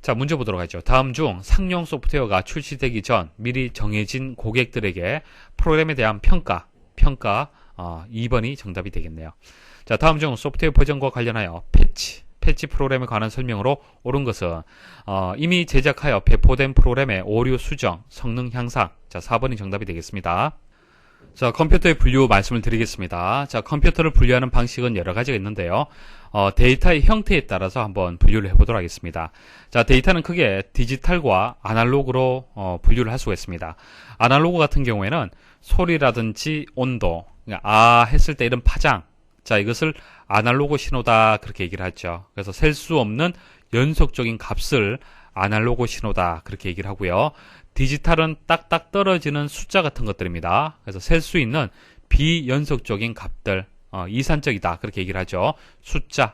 자, 문제 보도록 하죠. 다음 중 상용 소프트웨어가 출시되기 전 미리 정해진 고객들에게 프로그램에 대한 평가 2번이 정답이 되겠네요. 자, 다음 중 소프트웨어 버전과 관련하여 패치 프로그램에 관한 설명으로 옳은 것은 이미 제작하여 배포된 프로그램의 오류 수정, 성능 향상. 자, 4번이 정답이 되겠습니다. 자, 컴퓨터의 분류 말씀을 드리겠습니다. 자, 컴퓨터를 분류하는 방식은 여러 가지가 있는데요. 데이터의 형태에 따라서 한번 분류를 해보도록 하겠습니다. 자, 데이터는 크게 디지털과 아날로그로 분류를 할 수가 있습니다. 아날로그 같은 경우에는 소리라든지 온도, 그러니까 했을 때 이런 파장, 자, 이것을 아날로그 신호다 그렇게 얘기를 하죠. 그래서 셀 수 없는 연속적인 값을 아날로그 신호다 그렇게 얘기를 하고요. 디지털은 딱딱 떨어지는 숫자 같은 것들입니다. 그래서 셀 수 있는 비연속적인 값들, 이산적이다 그렇게 얘기를 하죠. 숫자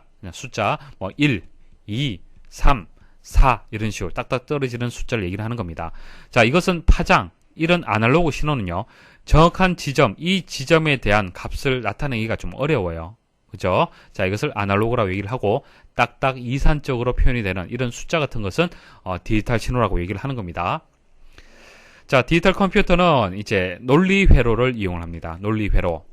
뭐 1, 2, 3, 4 이런 식으로 딱딱 떨어지는 숫자를 얘기를 하는 겁니다. 자, 이것은 파장, 이런 아날로그 신호는요, 정확한 지점, 이 지점에 대한 값을 나타내기가 좀 어려워요. 그죠? 자, 이것을 아날로그라고 얘기를 하고 딱딱 이산적으로 표현이 되는 이런 숫자 같은 것은 디지털 신호라고 얘기를 하는 겁니다. 자, 디지털 컴퓨터는 이제 논리 회로를 이용합니다. 논리 회로.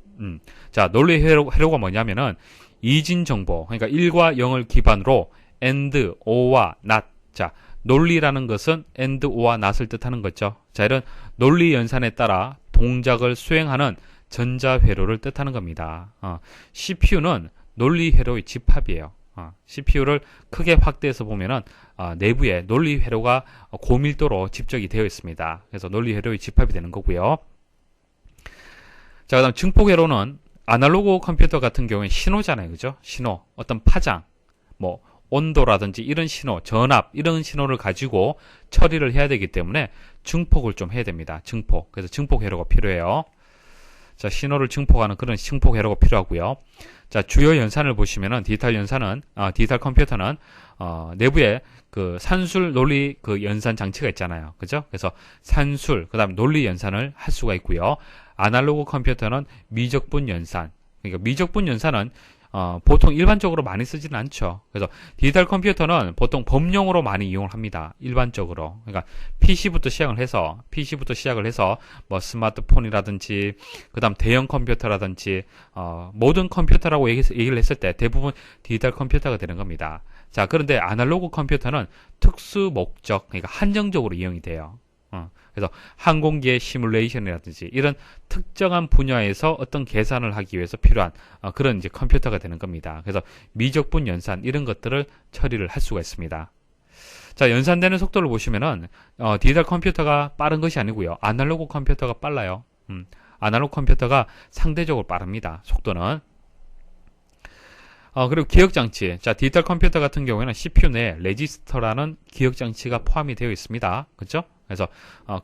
자, 논리 회로가 뭐냐면은 이진 정보, 그러니까 1과 0을 기반으로 and, or와 not. 자, 논리라는 것은 and, or와 not을 뜻하는 거죠. 자, 이런 논리 연산에 따라 동작을 수행하는 전자 회로를 뜻하는 겁니다. CPU는 논리 회로의 집합이에요. CPU를 크게 확대해서 보면은 내부에 논리 회로가 고밀도로 집적이 되어 있습니다. 그래서 논리 회로의 집합이 되는 거고요. 자, 그다음 증폭 회로는 아날로그 컴퓨터 같은 경우에 신호잖아요. 그죠? 신호, 어떤 파장, 뭐 온도라든지 이런 신호, 전압 이런 신호를 가지고 처리를 해야 되기 때문에 증폭을 좀 해야 됩니다. 증폭. 그래서 증폭 회로가 필요해요. 자, 신호를 증폭하는 그런 증폭 회로가 필요하고요. 자, 주요 연산을 보시면은 디지털 컴퓨터는 내부에 그 산술 논리 그 연산 장치가 있잖아요. 그죠? 그래서 산술, 그다음 논리 연산을 할 수가 있고요. 아날로그 컴퓨터는 미적분 연산. 그러니까 미적분 연산은 보통 일반적으로 많이 쓰지는 않죠. 그래서 디지털 컴퓨터는 보통 법용으로 많이 이용을 합니다. 일반적으로. 그러니까 PC부터 시작을 해서 뭐 스마트폰이라든지 그다음 대형 컴퓨터라든지 모든 컴퓨터라고 얘기를 했을 때 대부분 디지털 컴퓨터가 되는 겁니다. 자, 그런데 아날로그 컴퓨터는 특수 목적, 그러니까 한정적으로 이용이 돼요. 그래서 항공기의 시뮬레이션이라든지 이런 특정한 분야에서 어떤 계산을 하기 위해서 필요한 그런 이제 컴퓨터가 되는 겁니다. 그래서 미적분 연산 이런 것들을 처리를 할 수가 있습니다. 자, 연산되는 속도를 보시면은 디지털 컴퓨터가 빠른 것이 아니고요. 아날로그 컴퓨터가 빨라요. 아날로그 컴퓨터가 상대적으로 빠릅니다. 속도는. 그리고 기억장치. 자, 디지털 컴퓨터 같은 경우에는 CPU 내에 레지스터라는 기억장치가 포함이 되어 있습니다. 그렇죠? 그래서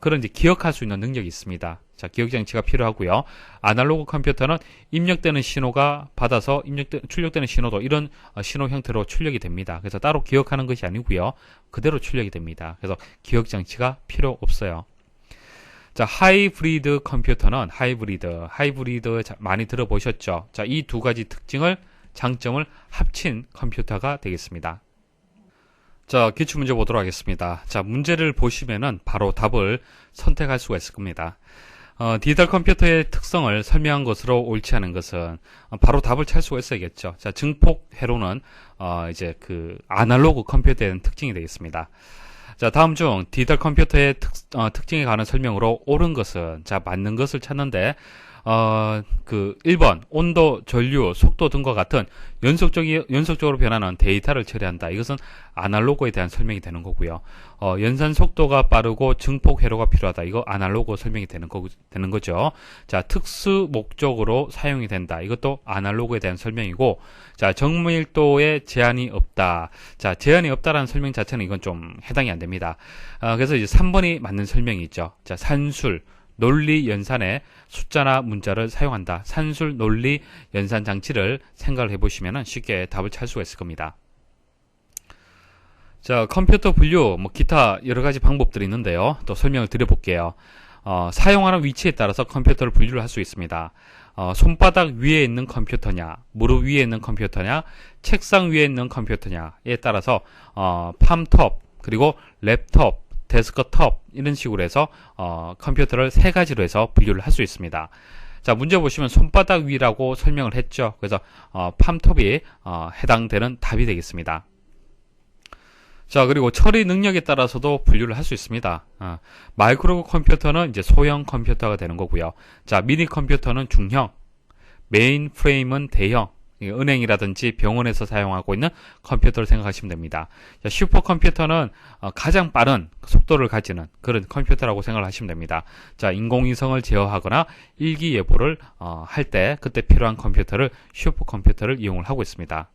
그런 이제 기억할 수 있는 능력이 있습니다. 자, 기억장치가 필요하고요. 아날로그 컴퓨터는 입력되는 신호가 받아서 출력되는 신호도 이런 신호 형태로 출력이 됩니다. 그래서 따로 기억하는 것이 아니고요. 그대로 출력이 됩니다. 그래서 기억장치가 필요 없어요. 자, 하이브리드 컴퓨터는 하이브리드 많이 들어보셨죠? 자, 이 두 가지 장점을 합친 컴퓨터가 되겠습니다. 자, 기출문제 보도록 하겠습니다. 자, 문제를 보시면은 바로 답을 선택할 수가 있을 겁니다. 디지털 컴퓨터의 특성을 설명한 것으로 옳지 않은 것은 바로 답을 찾을 수가 있어야겠죠. 자, 증폭 회로는 이제 그 아날로그 컴퓨터에 대한 특징이 되겠습니다. 자, 다음 중 디지털 컴퓨터의 특징에 관한 설명으로 옳은 것은, 자, 맞는 것을 찾는데 1번, 온도, 전류, 속도 등과 같은 연속적으로 변하는 데이터를 처리한다. 이것은 아날로그에 대한 설명이 되는 거고요. 연산 속도가 빠르고 증폭 회로가 필요하다. 이거 아날로그 설명이 되는 거죠. 자, 특수 목적으로 사용이 된다. 이것도 아날로그에 대한 설명이고, 자, 정밀도에 제한이 없다. 자, 제한이 없다라는 설명 자체는 이건 좀 해당이 안 됩니다. 그래서 이제 3번이 맞는 설명이 있죠. 자, 산술, 논리 연산에 숫자나 문자를 사용한다. 산술 논리 연산 장치를 생각을 해보시면 쉽게 답을 찾을 수가 있을 겁니다. 자, 컴퓨터 분류, 뭐 기타 여러 가지 방법들이 있는데요. 또 설명을 드려볼게요. 사용하는 위치에 따라서 컴퓨터를 분류를 할 수 있습니다. 손바닥 위에 있는 컴퓨터냐, 무릎 위에 있는 컴퓨터냐, 책상 위에 있는 컴퓨터냐에 따라서 팜톱, 그리고 랩톱, 데스크톱 이런 식으로 해서 컴퓨터를 세 가지로 해서 분류를 할 수 있습니다. 자, 문제 보시면 손바닥 위라고 설명을 했죠. 그래서 팜톱이 해당되는 답이 되겠습니다. 자, 그리고 처리 능력에 따라서도 분류를 할 수 있습니다. 마이크로 컴퓨터는 이제 소형 컴퓨터가 되는 거고요. 자, 미니 컴퓨터는 중형, 메인 프레임은 대형, 은행이라든지 병원에서 사용하고 있는 컴퓨터를 생각하시면 됩니다. 자, 슈퍼컴퓨터는 가장 빠른 속도를 가지는 그런 컴퓨터라고 생각을 하시면 됩니다. 자, 인공위성을 제어하거나 일기예보를 할 때 그때 필요한 컴퓨터를 슈퍼컴퓨터를 이용을 하고 있습니다.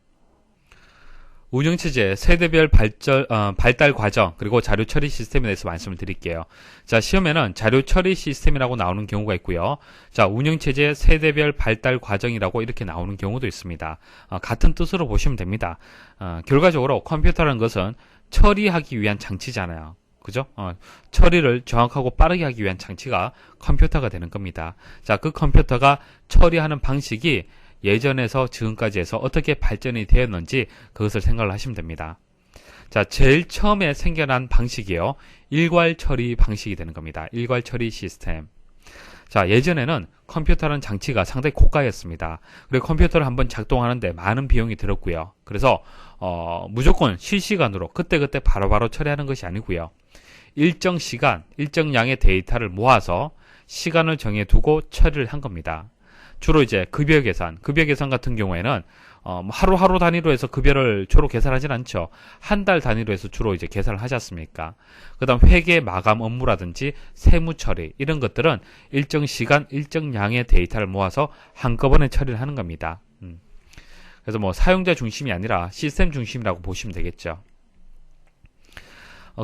운영체제, 세대별 발달 과정, 그리고 자료 처리 시스템에 대해서 말씀을 드릴게요. 자, 시험에는 자료 처리 시스템이라고 나오는 경우가 있고요. 자, 운영체제, 세대별 발달 과정이라고 이렇게 나오는 경우도 있습니다. 같은 뜻으로 보시면 됩니다. 결과적으로 컴퓨터라는 것은 처리하기 위한 장치잖아요. 그죠? 처리를 정확하고 빠르게 하기 위한 장치가 컴퓨터가 되는 겁니다. 자, 그 컴퓨터가 처리하는 방식이 예전에서 지금까지 해서 어떻게 발전이 되었는지 그것을 생각을 하시면 됩니다. 자, 제일 처음에 생겨난 방식이요. 일괄 처리 방식이 되는 겁니다. 일괄 처리 시스템. 자, 예전에는 컴퓨터라는 장치가 상당히 고가였습니다. 그리고 컴퓨터를 한번 작동하는데 많은 비용이 들었고요. 그래서 무조건 실시간으로 그때그때 바로바로 처리하는 것이 아니고요. 일정 시간, 일정 양의 데이터를 모아서 시간을 정해두고 처리를 한 겁니다. 주로 이제 급여 계산 같은 경우에는 하루 단위로 해서 급여를 주로 계산하진 않죠. 한 달 단위로 해서 주로 이제 계산을 하지 않습니까? 그다음 회계 마감 업무라든지 세무 처리 이런 것들은 일정 시간, 일정 양의 데이터를 모아서 한꺼번에 처리를 하는 겁니다. 그래서 뭐 사용자 중심이 아니라 시스템 중심이라고 보시면 되겠죠.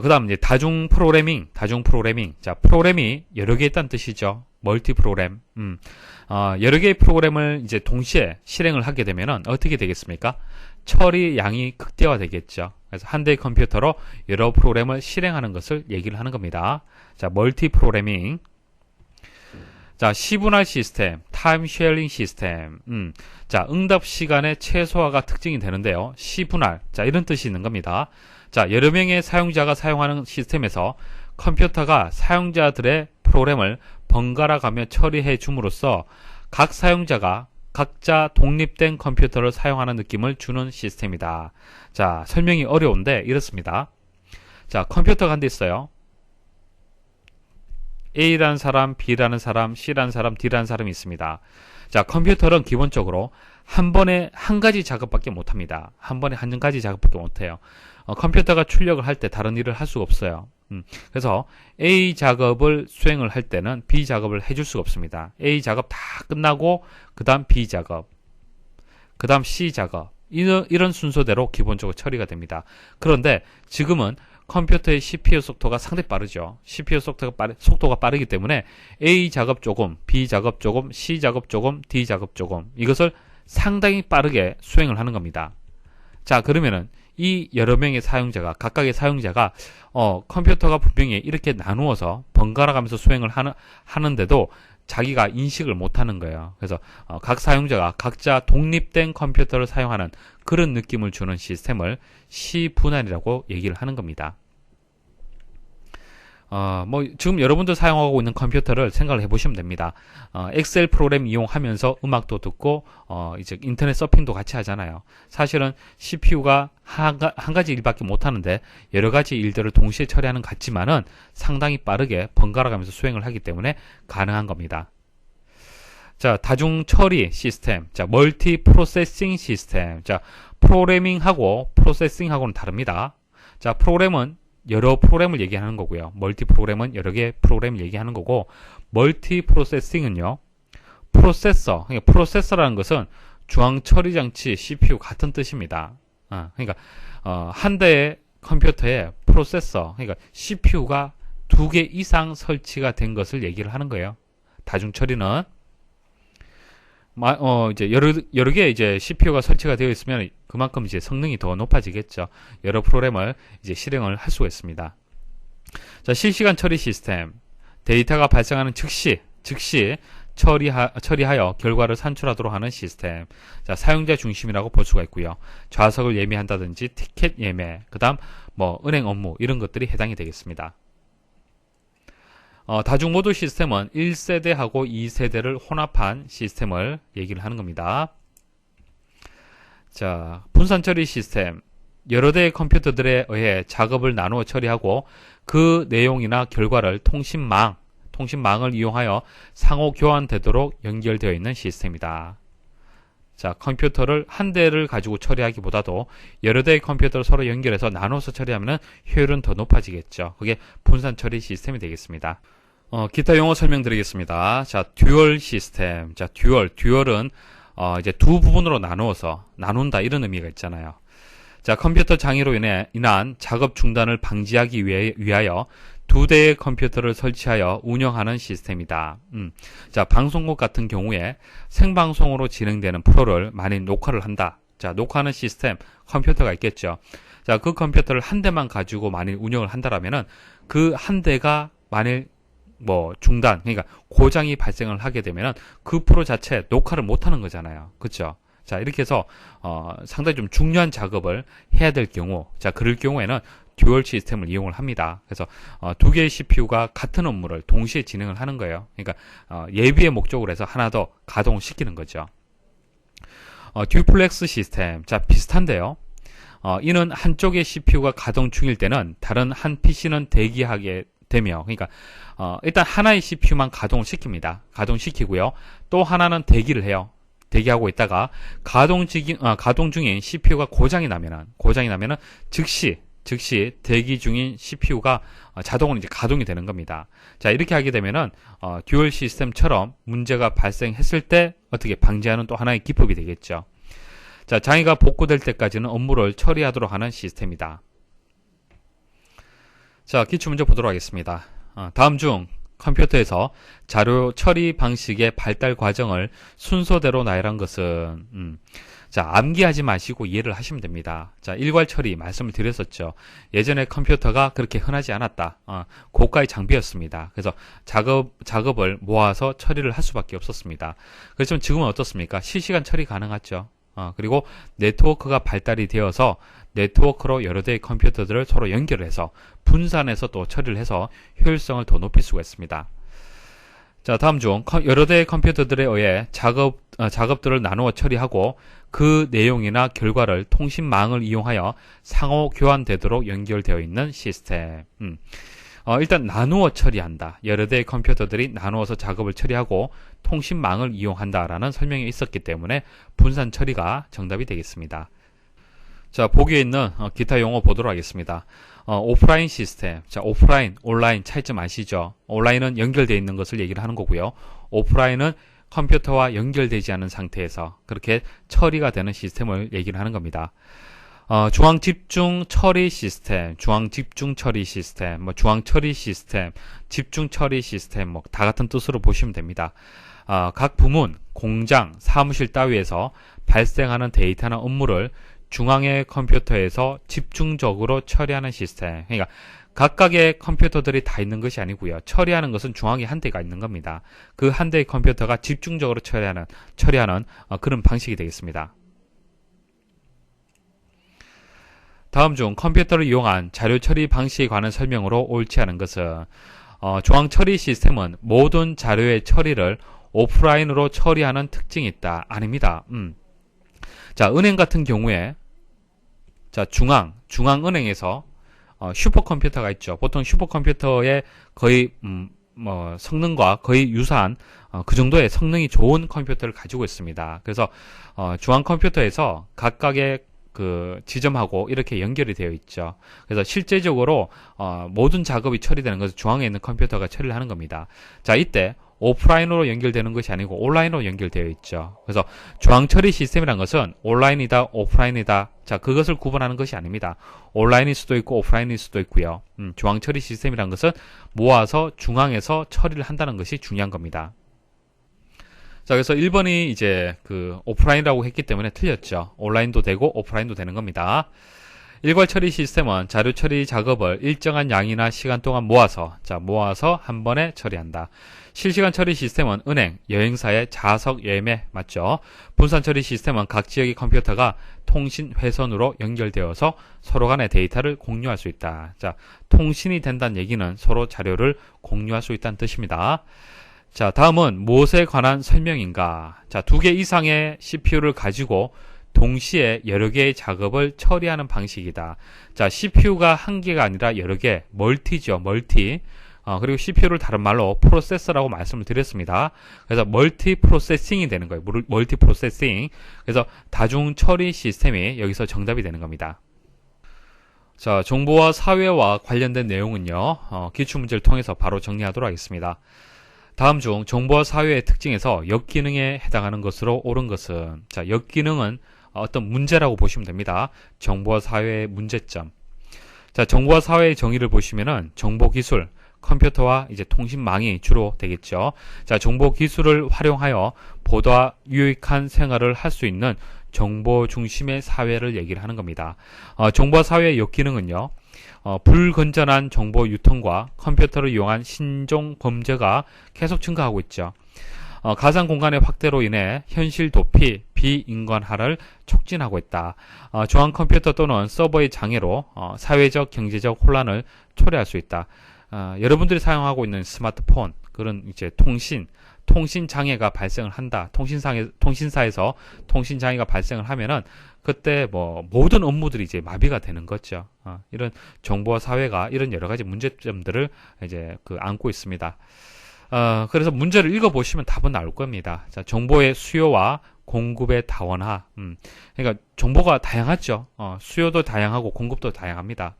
그다음 이제 다중 프로그래밍. 자, 프로그램이 여러 개 있다는 뜻이죠. 멀티 프로그램. 여러 개의 프로그램을 이제 동시에 실행을 하게 되면은 어떻게 되겠습니까? 처리 양이 극대화되겠죠. 그래서 한 대의 컴퓨터로 여러 프로그램을 실행하는 것을 얘기를 하는 겁니다. 자, 멀티 프로그래밍. 자, 시분할 시스템, 타임 쉐어링 시스템. 자, 응답 시간의 최소화가 특징이 되는데요. 시분할. 자, 이런 뜻이 있는 겁니다. 자, 여러 명의 사용자가 사용하는 시스템에서 컴퓨터가 사용자들의 프로그램을 번갈아 가며 처리해 줌으로써 각 사용자가 각자 독립된 컴퓨터를 사용하는 느낌을 주는 시스템이다. 자, 설명이 어려운데 이렇습니다. 자, 컴퓨터가 한 대 있어요. A라는 사람, B라는 사람, C라는 사람, D라는 사람이 있습니다. 자, 컴퓨터는 기본적으로 한 번에 한 가지 작업밖에 못합니다. 한 번에 한 가지 작업밖에 못해요. 컴퓨터가 출력을 할 때 다른 일을 할 수가 없어요. 그래서 A 작업을 수행을 할 때는 B 작업을 해줄 수가 없습니다. A 작업 다 끝나고 그 다음 B 작업, 그 다음 C 작업, 이런 순서대로 기본적으로 처리가 됩니다. 그런데 지금은 컴퓨터의 CPU 속도가 상당히 빠르죠. CPU 속도가 빠르기 때문에 A 작업 조금, B 작업 조금, C 작업 조금, D 작업 조금, 이것을 상당히 빠르게 수행을 하는 겁니다. 자, 그러면은 이 여러 명의 사용자가, 각각의 사용자가 컴퓨터가 분명히 이렇게 나누어서 번갈아 가면서 수행을 하는데도 자기가 인식을 못하는 거예요. 그래서 각 사용자가 각자 독립된 컴퓨터를 사용하는 그런 느낌을 주는 시스템을 시분할이라고 얘기를 하는 겁니다. 지금 여러분들 사용하고 있는 컴퓨터를 생각을 해보시면 됩니다. 엑셀 프로그램 이용하면서 음악도 듣고, 이제 인터넷 서핑도 같이 하잖아요. 사실은 CPU가 한 가지 일밖에 못하는데, 여러 가지 일들을 동시에 처리하는 것 같지만은 상당히 빠르게 번갈아 가면서 수행을 하기 때문에 가능한 겁니다. 자, 다중 처리 시스템. 자, 멀티 프로세싱 시스템. 자, 프로그래밍하고 프로세싱하고는 다릅니다. 자, 프로그램은 여러 프로그램을 얘기하는 거고요. 멀티 프로그램은 여러 개의 프로그램을 얘기하는 거고, 멀티 프로세싱은요, 그러니까 프로세서라는 것은 중앙 처리 장치 CPU 같은 뜻입니다. 그러니까 한 대의 컴퓨터에 프로세서, 그러니까 CPU가 2개 이상 설치가 된 것을 얘기를 하는 거예요. 다중 처리는 이제 여러 개 이제 CPU가 설치가 되어 있으면 그만큼 이제 성능이 더 높아지겠죠. 여러 프로그램을 이제 실행을 할 수가 있습니다. 자, 실시간 처리 시스템. 데이터가 발생하는 즉시 처리하여 결과를 산출하도록 하는 시스템. 자, 사용자 중심이라고 볼 수가 있고요. 좌석을 예매한다든지 티켓 예매, 그다음 은행 업무 이런 것들이 해당이 되겠습니다. 다중 모드 시스템은 1세대하고 2세대를 혼합한 시스템을 얘기를 하는 겁니다. 자, 분산 처리 시스템. 여러 대의 컴퓨터들에 의해 작업을 나누어 처리하고 그 내용이나 결과를 통신망을 이용하여 상호 교환되도록 연결되어 있는 시스템이다. 자, 컴퓨터를 한 대를 가지고 처리하기보다도 여러 대의 컴퓨터를 서로 연결해서 나눠서 처리하면 효율은 더 높아지겠죠. 그게 분산 처리 시스템이 되겠습니다. 기타 용어 설명드리겠습니다. 자, 듀얼 시스템. 자, 듀얼은 이제 두 부분으로 나눈다 이런 의미가 있잖아요. 자, 컴퓨터 장애로 인한 작업 중단을 방지하기 위하여 두 대의 컴퓨터를 설치하여 운영하는 시스템이다. 자, 방송국 같은 경우에 생방송으로 진행되는 프로를 만일 녹화를 한다. 자, 녹화하는 시스템 컴퓨터가 있겠죠. 자, 그 컴퓨터를 한 대만 가지고 만일 운영을 한다라면은 그 한 대가 만일 중단, 그러니까 고장이 발생을 하게 되면은 그 프로 자체 녹화를 못 하는 거잖아요. 그렇죠? 자, 이렇게 해서 상당히 좀 중요한 작업을 해야 될 경우, 자, 그럴 경우에는 듀얼 시스템을 이용을 합니다. 그래서 두 개의 CPU가 같은 업무를 동시에 진행을 하는 거예요. 그러니까 예비의 목적으로 해서 하나 더 가동시키는 거죠. 듀플렉스 시스템, 자, 비슷한데요. 이는 한쪽의 CPU가 가동 중일 때는 다른 한 PC는 대기하게 되며, 그러니까 일단 하나의 CPU만 가동시킵니다. 가동시키고요. 또 하나는 대기를 해요. 대기하고 있다가 가동 중인 CPU가 고장이 나면은 즉시 대기 중인 CPU가 자동으로 이제 가동이 되는 겁니다. 자, 이렇게 하게 되면은 듀얼 시스템처럼 문제가 발생했을 때 어떻게 방지하는 또 하나의 기법이 되겠죠. 자, 장애가 복구될 때까지는 업무를 처리하도록 하는 시스템이다. 자, 기출문제 보도록 하겠습니다. 다음 중 컴퓨터에서 자료 처리 방식의 발달 과정을 순서대로 나열한 것은 자, 암기하지 마시고 이해를 하시면 됩니다. 자, 일괄 처리 말씀을 드렸었죠. 예전에 컴퓨터가 그렇게 흔하지 않았다. 고가의 장비였습니다. 그래서 작업을 모아서 처리를 할 수밖에 없었습니다. 그렇지만 지금은 어떻습니까? 실시간 처리 가능하죠. 그리고 네트워크가 발달이 되어서 네트워크로 여러 대의 컴퓨터들을 서로 연결해서 분산해서 또 처리를 해서 효율성을 더 높일 수가 있습니다. 자, 다음 중 여러 대의 컴퓨터들에 의해 작업들을 나누어 처리하고 그 내용이나 결과를 통신망을 이용하여 상호 교환되도록 연결되어 있는 시스템. 일단 나누어 처리한다. 여러 대의 컴퓨터들이 나누어서 작업을 처리하고 통신망을 이용한다라는 설명이 있었기 때문에 분산 처리가 정답이 되겠습니다. 자, 보기에 있는 기타 용어 보도록 하겠습니다. 오프라인 시스템. 자, 오프라인, 온라인 차이점 아시죠? 온라인은 연결되어 있는 것을 얘기를 하는 거고요. 오프라인은 컴퓨터와 연결되지 않은 상태에서 그렇게 처리가 되는 시스템을 얘기를 하는 겁니다. 중앙 집중 처리 시스템, 중앙 집중 처리 시스템, 중앙 처리 시스템, 집중 처리 시스템, 다 같은 뜻으로 보시면 됩니다. 각 부문, 공장, 사무실 따위에서 발생하는 데이터나 업무를 중앙의 컴퓨터에서 집중적으로 처리하는 시스템. 그러니까 각각의 컴퓨터들이 다 있는 것이 아니고요. 처리하는 것은 중앙에 한 대가 있는 겁니다. 그 한 대의 컴퓨터가 집중적으로 처리하는 그런 방식이 되겠습니다. 다음 중 컴퓨터를 이용한 자료 처리 방식에 관한 설명으로 옳지 않은 것은 중앙 처리 시스템은 모든 자료의 처리를 오프라인으로 처리하는 특징이 있다. 아닙니다. 자, 은행 같은 경우에 자, 중앙은행에서 슈퍼컴퓨터가 있죠. 보통 슈퍼컴퓨터의 거의 성능과 거의 유사한 그 정도의 성능이 좋은 컴퓨터를 가지고 있습니다. 그래서 중앙 컴퓨터에서 각각의 그 지점하고 이렇게 연결이 되어 있죠. 그래서 실제적으로 모든 작업이 처리되는 것은 중앙에 있는 컴퓨터가 처리를 하는 겁니다. 자, 이때 오프라인으로 연결되는 것이 아니고 온라인으로 연결되어 있죠. 그래서 중앙 처리 시스템이란 것은 온라인이다, 오프라인이다. 자, 그것을 구분하는 것이 아닙니다. 온라인일 수도 있고 오프라인일 수도 있고요. 중앙 처리 시스템이란 것은 모아서 중앙에서 처리를 한다는 것이 중요한 겁니다. 자, 그래서 1번이 이제 그 오프라인이라고 했기 때문에 틀렸죠. 온라인도 되고 오프라인도 되는 겁니다. 일괄 처리 시스템은 자료 처리 작업을 일정한 양이나 시간 동안 모아서 한 번에 처리한다. 실시간 처리 시스템은 은행, 여행사의 좌석 예매 맞죠? 분산 처리 시스템은 각 지역의 컴퓨터가 통신 회선으로 연결되어서 서로 간의 데이터를 공유할 수 있다. 자, 통신이 된다는 얘기는 서로 자료를 공유할 수 있다는 뜻입니다. 자, 다음은 무엇에 관한 설명인가? 자, 2개 이상의 CPU를 가지고 동시에 여러 개의 작업을 처리하는 방식이다. 자, CPU가 한 개가 아니라 여러 개, 멀티죠, 멀티. 그리고 CPU를 다른 말로 프로세서라고 말씀을 드렸습니다. 그래서 멀티 프로세싱이 되는 거예요. 멀티 프로세싱. 그래서 다중 처리 시스템이 여기서 정답이 되는 겁니다. 자, 정보와 사회와 관련된 내용은요, 기출문제를 통해서 바로 정리하도록 하겠습니다. 다음 중 정보와 사회의 특징에서 역기능에 해당하는 것으로 옳은 것은, 자, 역기능은 어떤 문제라고 보시면 됩니다. 정보와 사회의 문제점. 자, 정보와 사회의 정의를 보시면은 정보기술, 컴퓨터와 이제 통신망이 주로 되겠죠. 자, 정보기술을 활용하여 보다 유익한 생활을 할 수 있는 정보 중심의 사회를 얘기를 하는 겁니다. 정보와 사회의 역기능은요, 불건전한 정보 유통과 컴퓨터를 이용한 신종 범죄가 계속 증가하고 있죠. 가상 공간의 확대로 인해 현실 도피, 비인간화를 촉진하고 있다. 중앙 컴퓨터 또는 서버의 장애로 사회적, 경제적 혼란을 초래할 수 있다. 여러분들이 사용하고 있는 스마트폰, 그런 이제 통신 장애가 발생을 한다. 통신사에서 통신 장애가 발생을 하면은 그때 모든 업무들이 이제 마비가 되는 거죠. 이런 정보와 사회가 이런 여러 가지 문제점들을 이제 안고 있습니다. 그래서 문제를 읽어보시면 답은 나올 겁니다. 자, 정보의 수요와 공급의 다원화. 그러니까 정보가 다양하죠. 수요도 다양하고 공급도 다양합니다.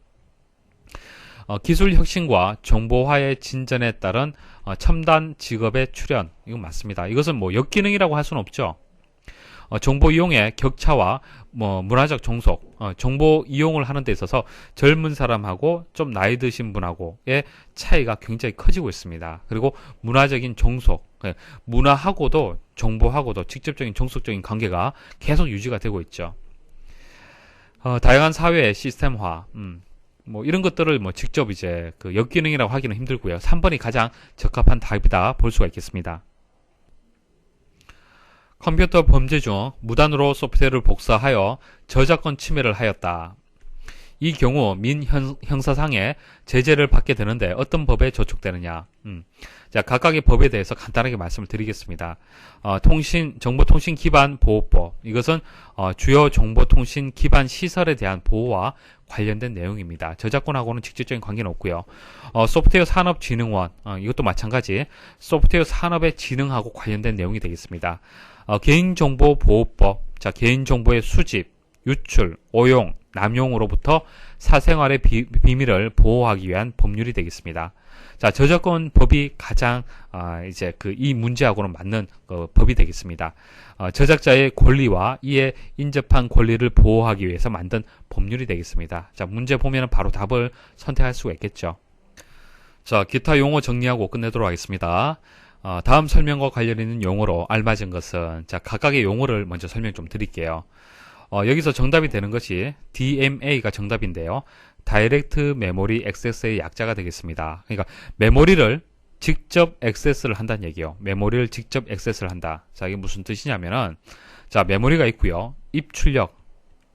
기술 혁신과 정보화의 진전에 따른 첨단 직업의 출현. 이건 맞습니다. 이것은 역기능이라고 할 수는 없죠. 정보 이용의 격차와 뭐 문화적 종속, 정보 이용을 하는 데 있어서 젊은 사람하고 좀 나이 드신 분하고의 차이가 굉장히 커지고 있습니다. 그리고 문화적인 종속, 문화하고도 정보하고도 직접적인 종속적인 관계가 계속 유지가 되고 있죠. 다양한 사회의 시스템화, 뭐 이런 것들을 뭐 직접 이제 그 역기능이라고 하기는 힘들고요. 3번이 가장 적합한 답이다 볼 수가 있겠습니다. 컴퓨터 범죄 중 무단으로 소프트웨어를 복사하여 저작권 침해를 하였다. 이 경우 민형사상의 제재를 받게 되는데 어떤 법에 저촉되느냐. 자, 각각의 법에 대해서 간단하게 말씀을 드리겠습니다. 정보통신 기반 보호법. 이것은 주요 정보통신 기반 시설에 대한 보호와 관련된 내용입니다. 저작권하고는 직접적인 관계는 없고요. 소프트웨어 산업진흥원. 이것도 마찬가지 소프트웨어 산업의 진흥하고 관련된 내용이 되겠습니다. 개인정보보호법. 자, 개인정보의 수집, 유출, 오용, 남용으로부터 사생활의 비밀을 보호하기 위한 법률이 되겠습니다. 자, 저작권 법이 가장 이제 이 문제하고는 맞는 법이 되겠습니다. 저작자의 권리와 이에 인접한 권리를 보호하기 위해서 만든 법률이 되겠습니다. 자, 문제 보면은 바로 답을 선택할 수가 있겠죠. 자, 기타 용어 정리하고 끝내도록 하겠습니다. 다음 설명과 관련 있는 용어로 알맞은 것은, 자, 각각의 용어를 먼저 설명 좀 드릴게요. 여기서 정답이 되는 것이 DMA가 정답인데요. 다이렉트 메모리 액세스의 약자가 되겠습니다. 그러니까 메모리를 직접 액세스를 한다는 얘기예요. 메모리를 직접 액세스를 한다. 자, 이게 무슨 뜻이냐면은, 자, 메모리가 있고요. 입출력,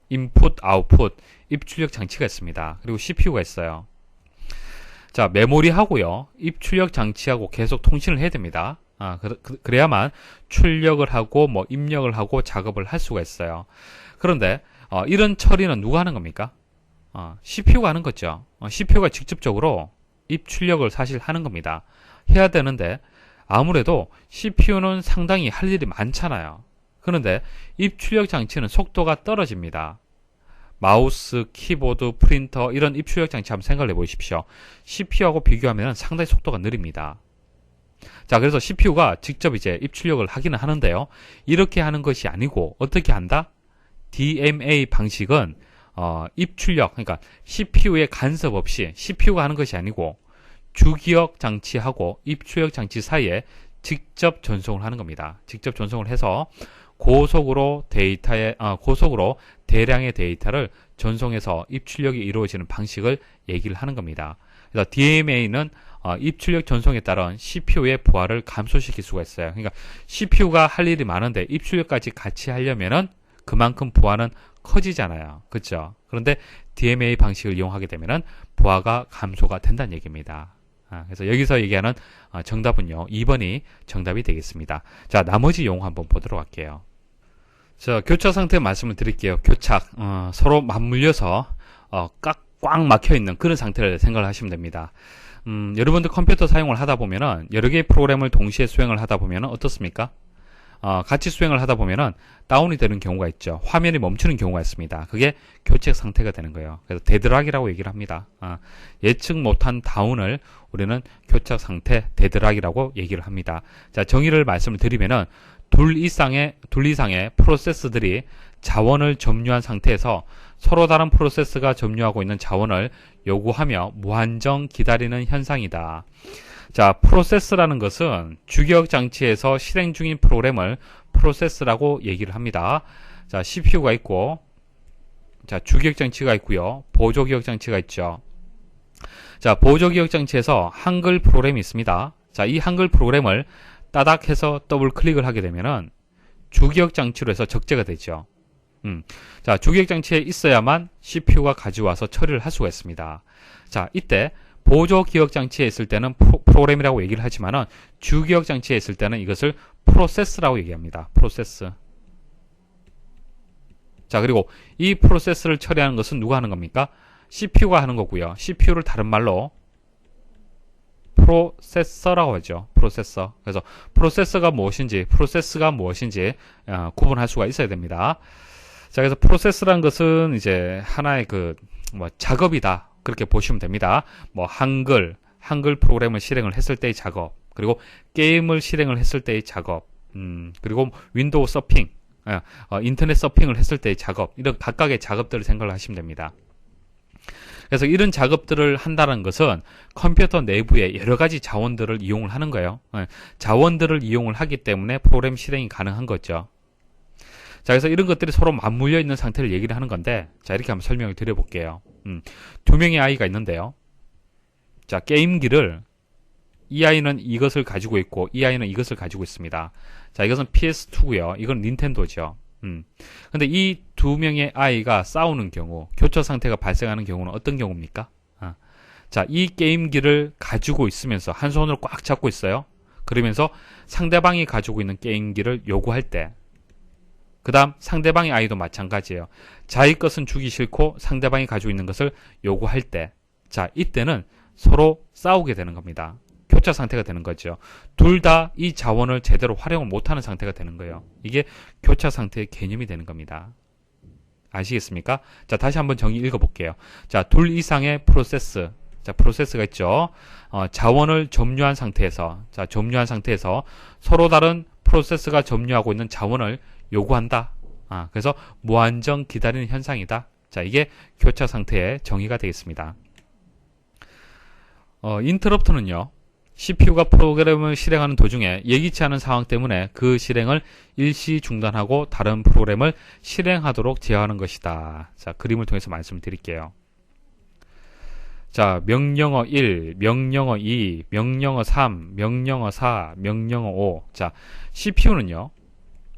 인풋, 아웃풋, 입출력 장치가 있습니다. 그리고 CPU가 있어요. 자, 메모리하고요, 입출력 장치하고 계속 통신을 해야 됩니다. 그래야만 출력을 하고 뭐 입력을 하고 작업을 할 수가 있어요. 그런데 이런 처리는 누가 하는 겁니까? CPU가 하는 거죠. CPU가 직접적으로 입출력을 사실 하는 겁니다. 해야 되는데 아무래도 CPU는 상당히 할 일이 많잖아요. 그런데 입출력 장치는 속도가 떨어집니다. 마우스, 키보드, 프린터 이런 입출력 장치 한번 생각을 해보십시오. CPU하고 비교하면 상당히 속도가 느립니다. 자, 그래서 CPU가 직접 이제 입출력을 하기는 하는데요. 이렇게 하는 것이 아니고 어떻게 한다? DMA 방식은 입출력, 그러니까 CPU의 간섭 없이 CPU가 하는 것이 아니고 주기억 장치하고 입출력 장치 사이에 직접 전송을 하는 겁니다. 직접 전송을 해서 고속으로 대량의 데이터를 전송해서 입출력이 이루어지는 방식을 얘기를 하는 겁니다. 그래서 DMA는 입출력 전송에 따른 CPU의 부하를 감소시킬 수가 있어요. 그러니까 CPU가 할 일이 많은데 입출력까지 같이 하려면은 그만큼 부하는 커지잖아요. 그렇죠? 그런데 DMA 방식을 이용하게 되면은 부하가 감소가 된다는 얘기입니다. 그래서 여기서 얘기하는 정답은요, 2번이 정답이 되겠습니다. 자, 나머지 용어 한번 보도록 할게요. 자, 교착 상태 말씀을 드릴게요. 교착, 서로 맞물려서 꽉 막혀 있는 그런 상태를 생각을 하시면 됩니다. 여러분들 컴퓨터 사용을 하다 보면은 여러 개의 프로그램을 동시에 수행을 하다 보면은 어떻습니까? 같이 수행을 하다 보면은 다운이 되는 경우가 있죠. 화면이 멈추는 경우가 있습니다. 그게 교착 상태가 되는 거예요. 그래서 데드락이라고 얘기를 합니다. 예측 못한 다운을 우리는 교착 상태, 데드락이라고 얘기를 합니다. 자, 정의를 말씀을 드리면은 둘 이상의 프로세스들이 자원을 점유한 상태에서 서로 다른 프로세스가 점유하고 있는 자원을 요구하며 무한정 기다리는 현상이다. 자, 프로세스라는 것은 주기억 장치에서 실행 중인 프로그램을 프로세스라고 얘기를 합니다. 자, CPU가 있고, 자, 주기억 장치가 있고요. 보조기억 장치가 있죠. 자, 보조기억 장치에서 한글 프로그램이 있습니다. 자, 이 한글 프로그램을 따닥 해서 더블 클릭을 하게 되면은 주기억 장치로 해서 적재가 되죠. 자, 주기억 장치에 있어야만 CPU가 가져와서 처리를 할 수가 있습니다. 자, 이때 보조 기억 장치에 있을 때는 프로그램이라고 얘기를 하지만은 주기억 장치에 있을 때는 이것을 프로세스라고 얘기합니다. 프로세스. 자, 그리고 이 프로세스를 처리하는 것은 누가 하는 겁니까? CPU가 하는 거고요. CPU를 다른 말로 프로세서라고 하죠. 프로세서. 그래서 프로세스가 무엇인지 구분할 수가 있어야 됩니다. 자, 그래서 프로세스라는 것은 이제 하나의 작업이다. 그렇게 보시면 됩니다. 뭐 한글 프로그램을 실행을 했을 때의 작업, 그리고 게임을 실행을 했을 때의 작업, 그리고 윈도우 서핑, 인터넷 서핑을 했을 때의 작업, 이런 각각의 작업들을 생각을 하시면 됩니다. 그래서 이런 작업들을 한다는 것은 컴퓨터 내부에 여러 가지 자원들을 이용을 하는 거예요. 자원들을 이용을 하기 때문에 프로그램 실행이 가능한 거죠. 자, 그래서 이런 것들이 서로 맞물려 있는 상태를 얘기를 하는 건데, 자, 이렇게 한번 설명을 드려볼게요. 두 명의 아이가 있는데요. 자, 게임기를 이 아이는 이것을 가지고 있고 이 아이는 이것을 가지고 있습니다. 자, 이것은 PS2고요. 이건 닌텐도죠. 근데 이 두 명의 아이가 싸우는 경우, 교차 상태가 발생하는 경우는 어떤 경우입니까? 자, 이 게임기를 가지고 있으면서 한 손으로 꽉 잡고 있어요. 그러면서 상대방이 가지고 있는 게임기를 요구할 때, 그 다음 상대방의 아이도 마찬가지예요. 자기 것은 주기 싫고 상대방이 가지고 있는 것을 요구할 때, 자, 이때는 서로 싸우게 되는 겁니다. 교차 상태가 되는 거죠. 둘 다 이 자원을 제대로 활용을 못하는 상태가 되는 거예요. 이게 교차 상태의 개념이 되는 겁니다. 아시겠습니까? 자, 다시 한번 정의 읽어볼게요. 자, 둘 이상의 프로세스. 자, 프로세스가 있죠. 자원을 점유한 상태에서, 자, 점유한 상태에서 서로 다른 프로세스가 점유하고 있는 자원을 요구한다. 그래서 무한정 기다리는 현상이다. 자, 이게 교차 상태의 정의가 되겠습니다. 인터럽트는요, CPU가 프로그램을 실행하는 도중에 예기치 않은 상황 때문에 그 실행을 일시 중단하고 다른 프로그램을 실행하도록 제어하는 것이다. 자, 그림을 통해서 말씀을 드릴게요. 자, 명령어 1, 명령어 2, 명령어 3, 명령어 4, 명령어 5. 자, CPU는요,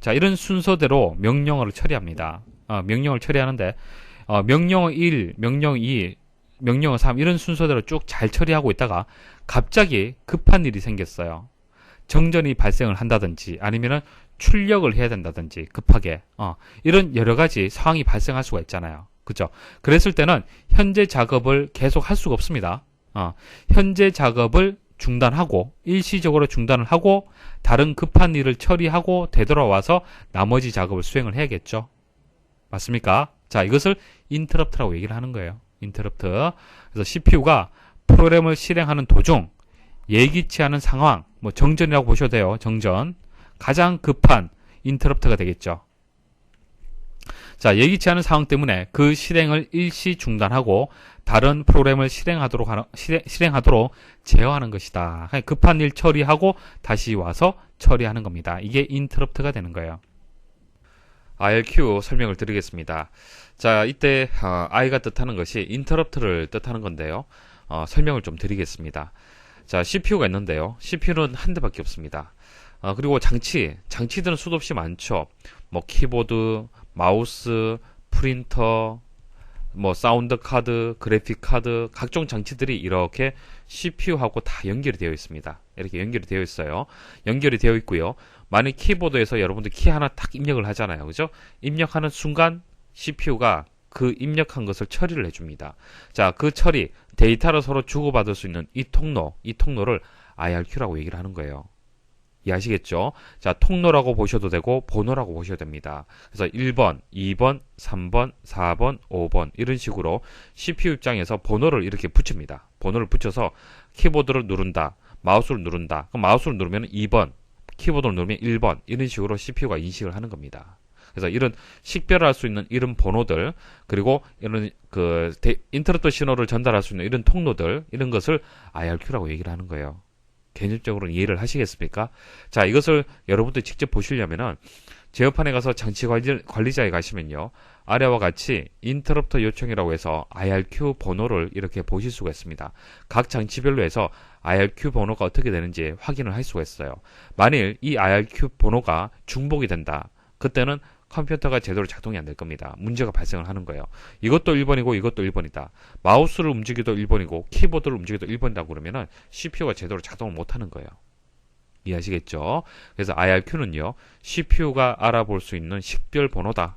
자, 이런 순서대로 명령어를 처리합니다. 명령어를 처리하는데, 명령어 1, 명령어 2, 명령어 3 이런 순서대로 쭉 잘 처리하고 있다가 갑자기 급한 일이 생겼어요. 정전이 발생을 한다든지 아니면은 출력을 해야 된다든지 급하게 이런 여러 가지 상황이 발생할 수가 있잖아요. 그죠? 그랬을 때는 현재 작업을 계속 할 수가 없습니다. 현재 작업을 중단하고 일시적으로 중단을 하고 다른 급한 일을 처리하고 되돌아와서 나머지 작업을 수행을 해야겠죠. 맞습니까? 자, 이것을 인터럽트라고 얘기를 하는 거예요. 인터럽트. 그래서 CPU가 프로그램을 실행하는 도중 예기치 않은 상황, 뭐 정전이라고 보셔도 돼요. 정전. 가장 급한 인터럽트가 되겠죠. 자, 예기치 않은 상황 때문에 그 실행을 일시 중단하고 다른 프로그램을 실행하도록 제어하는 것이다. 급한 일 처리하고 다시 와서 처리하는 겁니다. 이게 인터럽트가 되는 거예요. IRQ 설명을 드리겠습니다. 자, 이때 I가 뜻하는 것이 인터럽트를 뜻하는 건데요. 설명을 좀 드리겠습니다. 자, CPU가 있는데요. CPU는 한 대밖에 없습니다. 그리고 장치들은 수도 없이 많죠. 뭐 키보드, 마우스, 프린터, 뭐 사운드 카드, 그래픽 카드, 각종 장치들이 이렇게 CPU하고 다 연결이 되어 있습니다. 이렇게 연결이 되어 있어요. 연결이 되어 있고요. 만약 키보드에서 여러분들 키 하나 딱 입력을 하잖아요. 그죠? 입력하는 순간 CPU가 그 입력한 것을 처리를 해줍니다. 자, 그 처리, 데이터를 서로 주고받을 수 있는 이 통로를 IRQ라고 얘기를 하는 거예요. 이해하시겠죠? 자, 통로라고 보셔도 되고 번호라고 보셔도 됩니다. 그래서 1번, 2번, 3번, 4번, 5번 이런 식으로 CPU 입장에서 번호를 이렇게 붙입니다. 번호를 붙여서 키보드를 누른다, 마우스를 누른다. 그럼 마우스를 누르면 2번, 키보드를 누르면 1번 이런 식으로 CPU가 인식을 하는 겁니다. 그래서 이런 식별을 할 수 있는 이런 번호들, 그리고 이런 인터럽트 신호를 전달할 수 있는 이런 통로들, 이런 것을 IRQ라고 얘기를 하는 거예요. 개념적으로 이해를 하시겠습니까? 자, 이것을 여러분들 직접 보시려면은 제어판에 가서 장치 관리자에 가시면요, 아래와 같이 인터럽터 요청이라고 해서 IRQ 번호를 이렇게 보실 수가 있습니다. 각 장치별로 해서 IRQ 번호가 어떻게 되는지 확인을 할 수가 있어요. 만일 이 IRQ 번호가 중복이 된다, 그때는 컴퓨터가 제대로 작동이 안 될 겁니다. 문제가 발생을 하는 거예요. 이것도 1번이고 이것도 1번이다. 마우스를 움직여도 1번이고 키보드를 움직여도 1번이다 그러면은 CPU가 제대로 작동을 못 하는 거예요. 이해하시겠죠? 그래서 IRQ는요, CPU가 알아볼 수 있는 식별 번호다.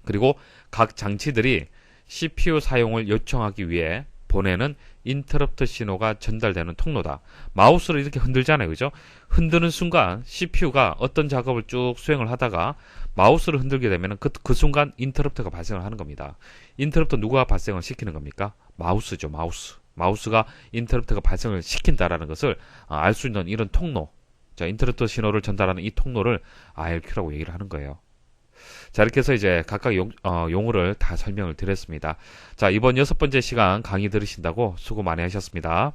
그리고 각 장치들이 CPU 사용을 요청하기 위해 보내는 인터럽트 신호가 전달되는 통로다. 마우스를 이렇게 흔들잖아요. 그죠? 흔드는 순간 CPU가 어떤 작업을 쭉 수행을 하다가 마우스를 흔들게 되면 그 순간 인터럽트가 발생을 하는 겁니다. 인터럽트 누가 발생을 시키는 겁니까? 마우스죠. 마우스가 인터럽트가 발생을 시킨다라는 것을 알 수 있는 이런 통로. 자, 인터럽트 신호를 전달하는 이 통로를 IRQ라고 얘기를 하는 거예요. 자, 이렇게 해서 이제 각각 용어를 다 설명을 드렸습니다. 자, 이번 6번째 시간 강의 들으신다고 수고 많이 하셨습니다.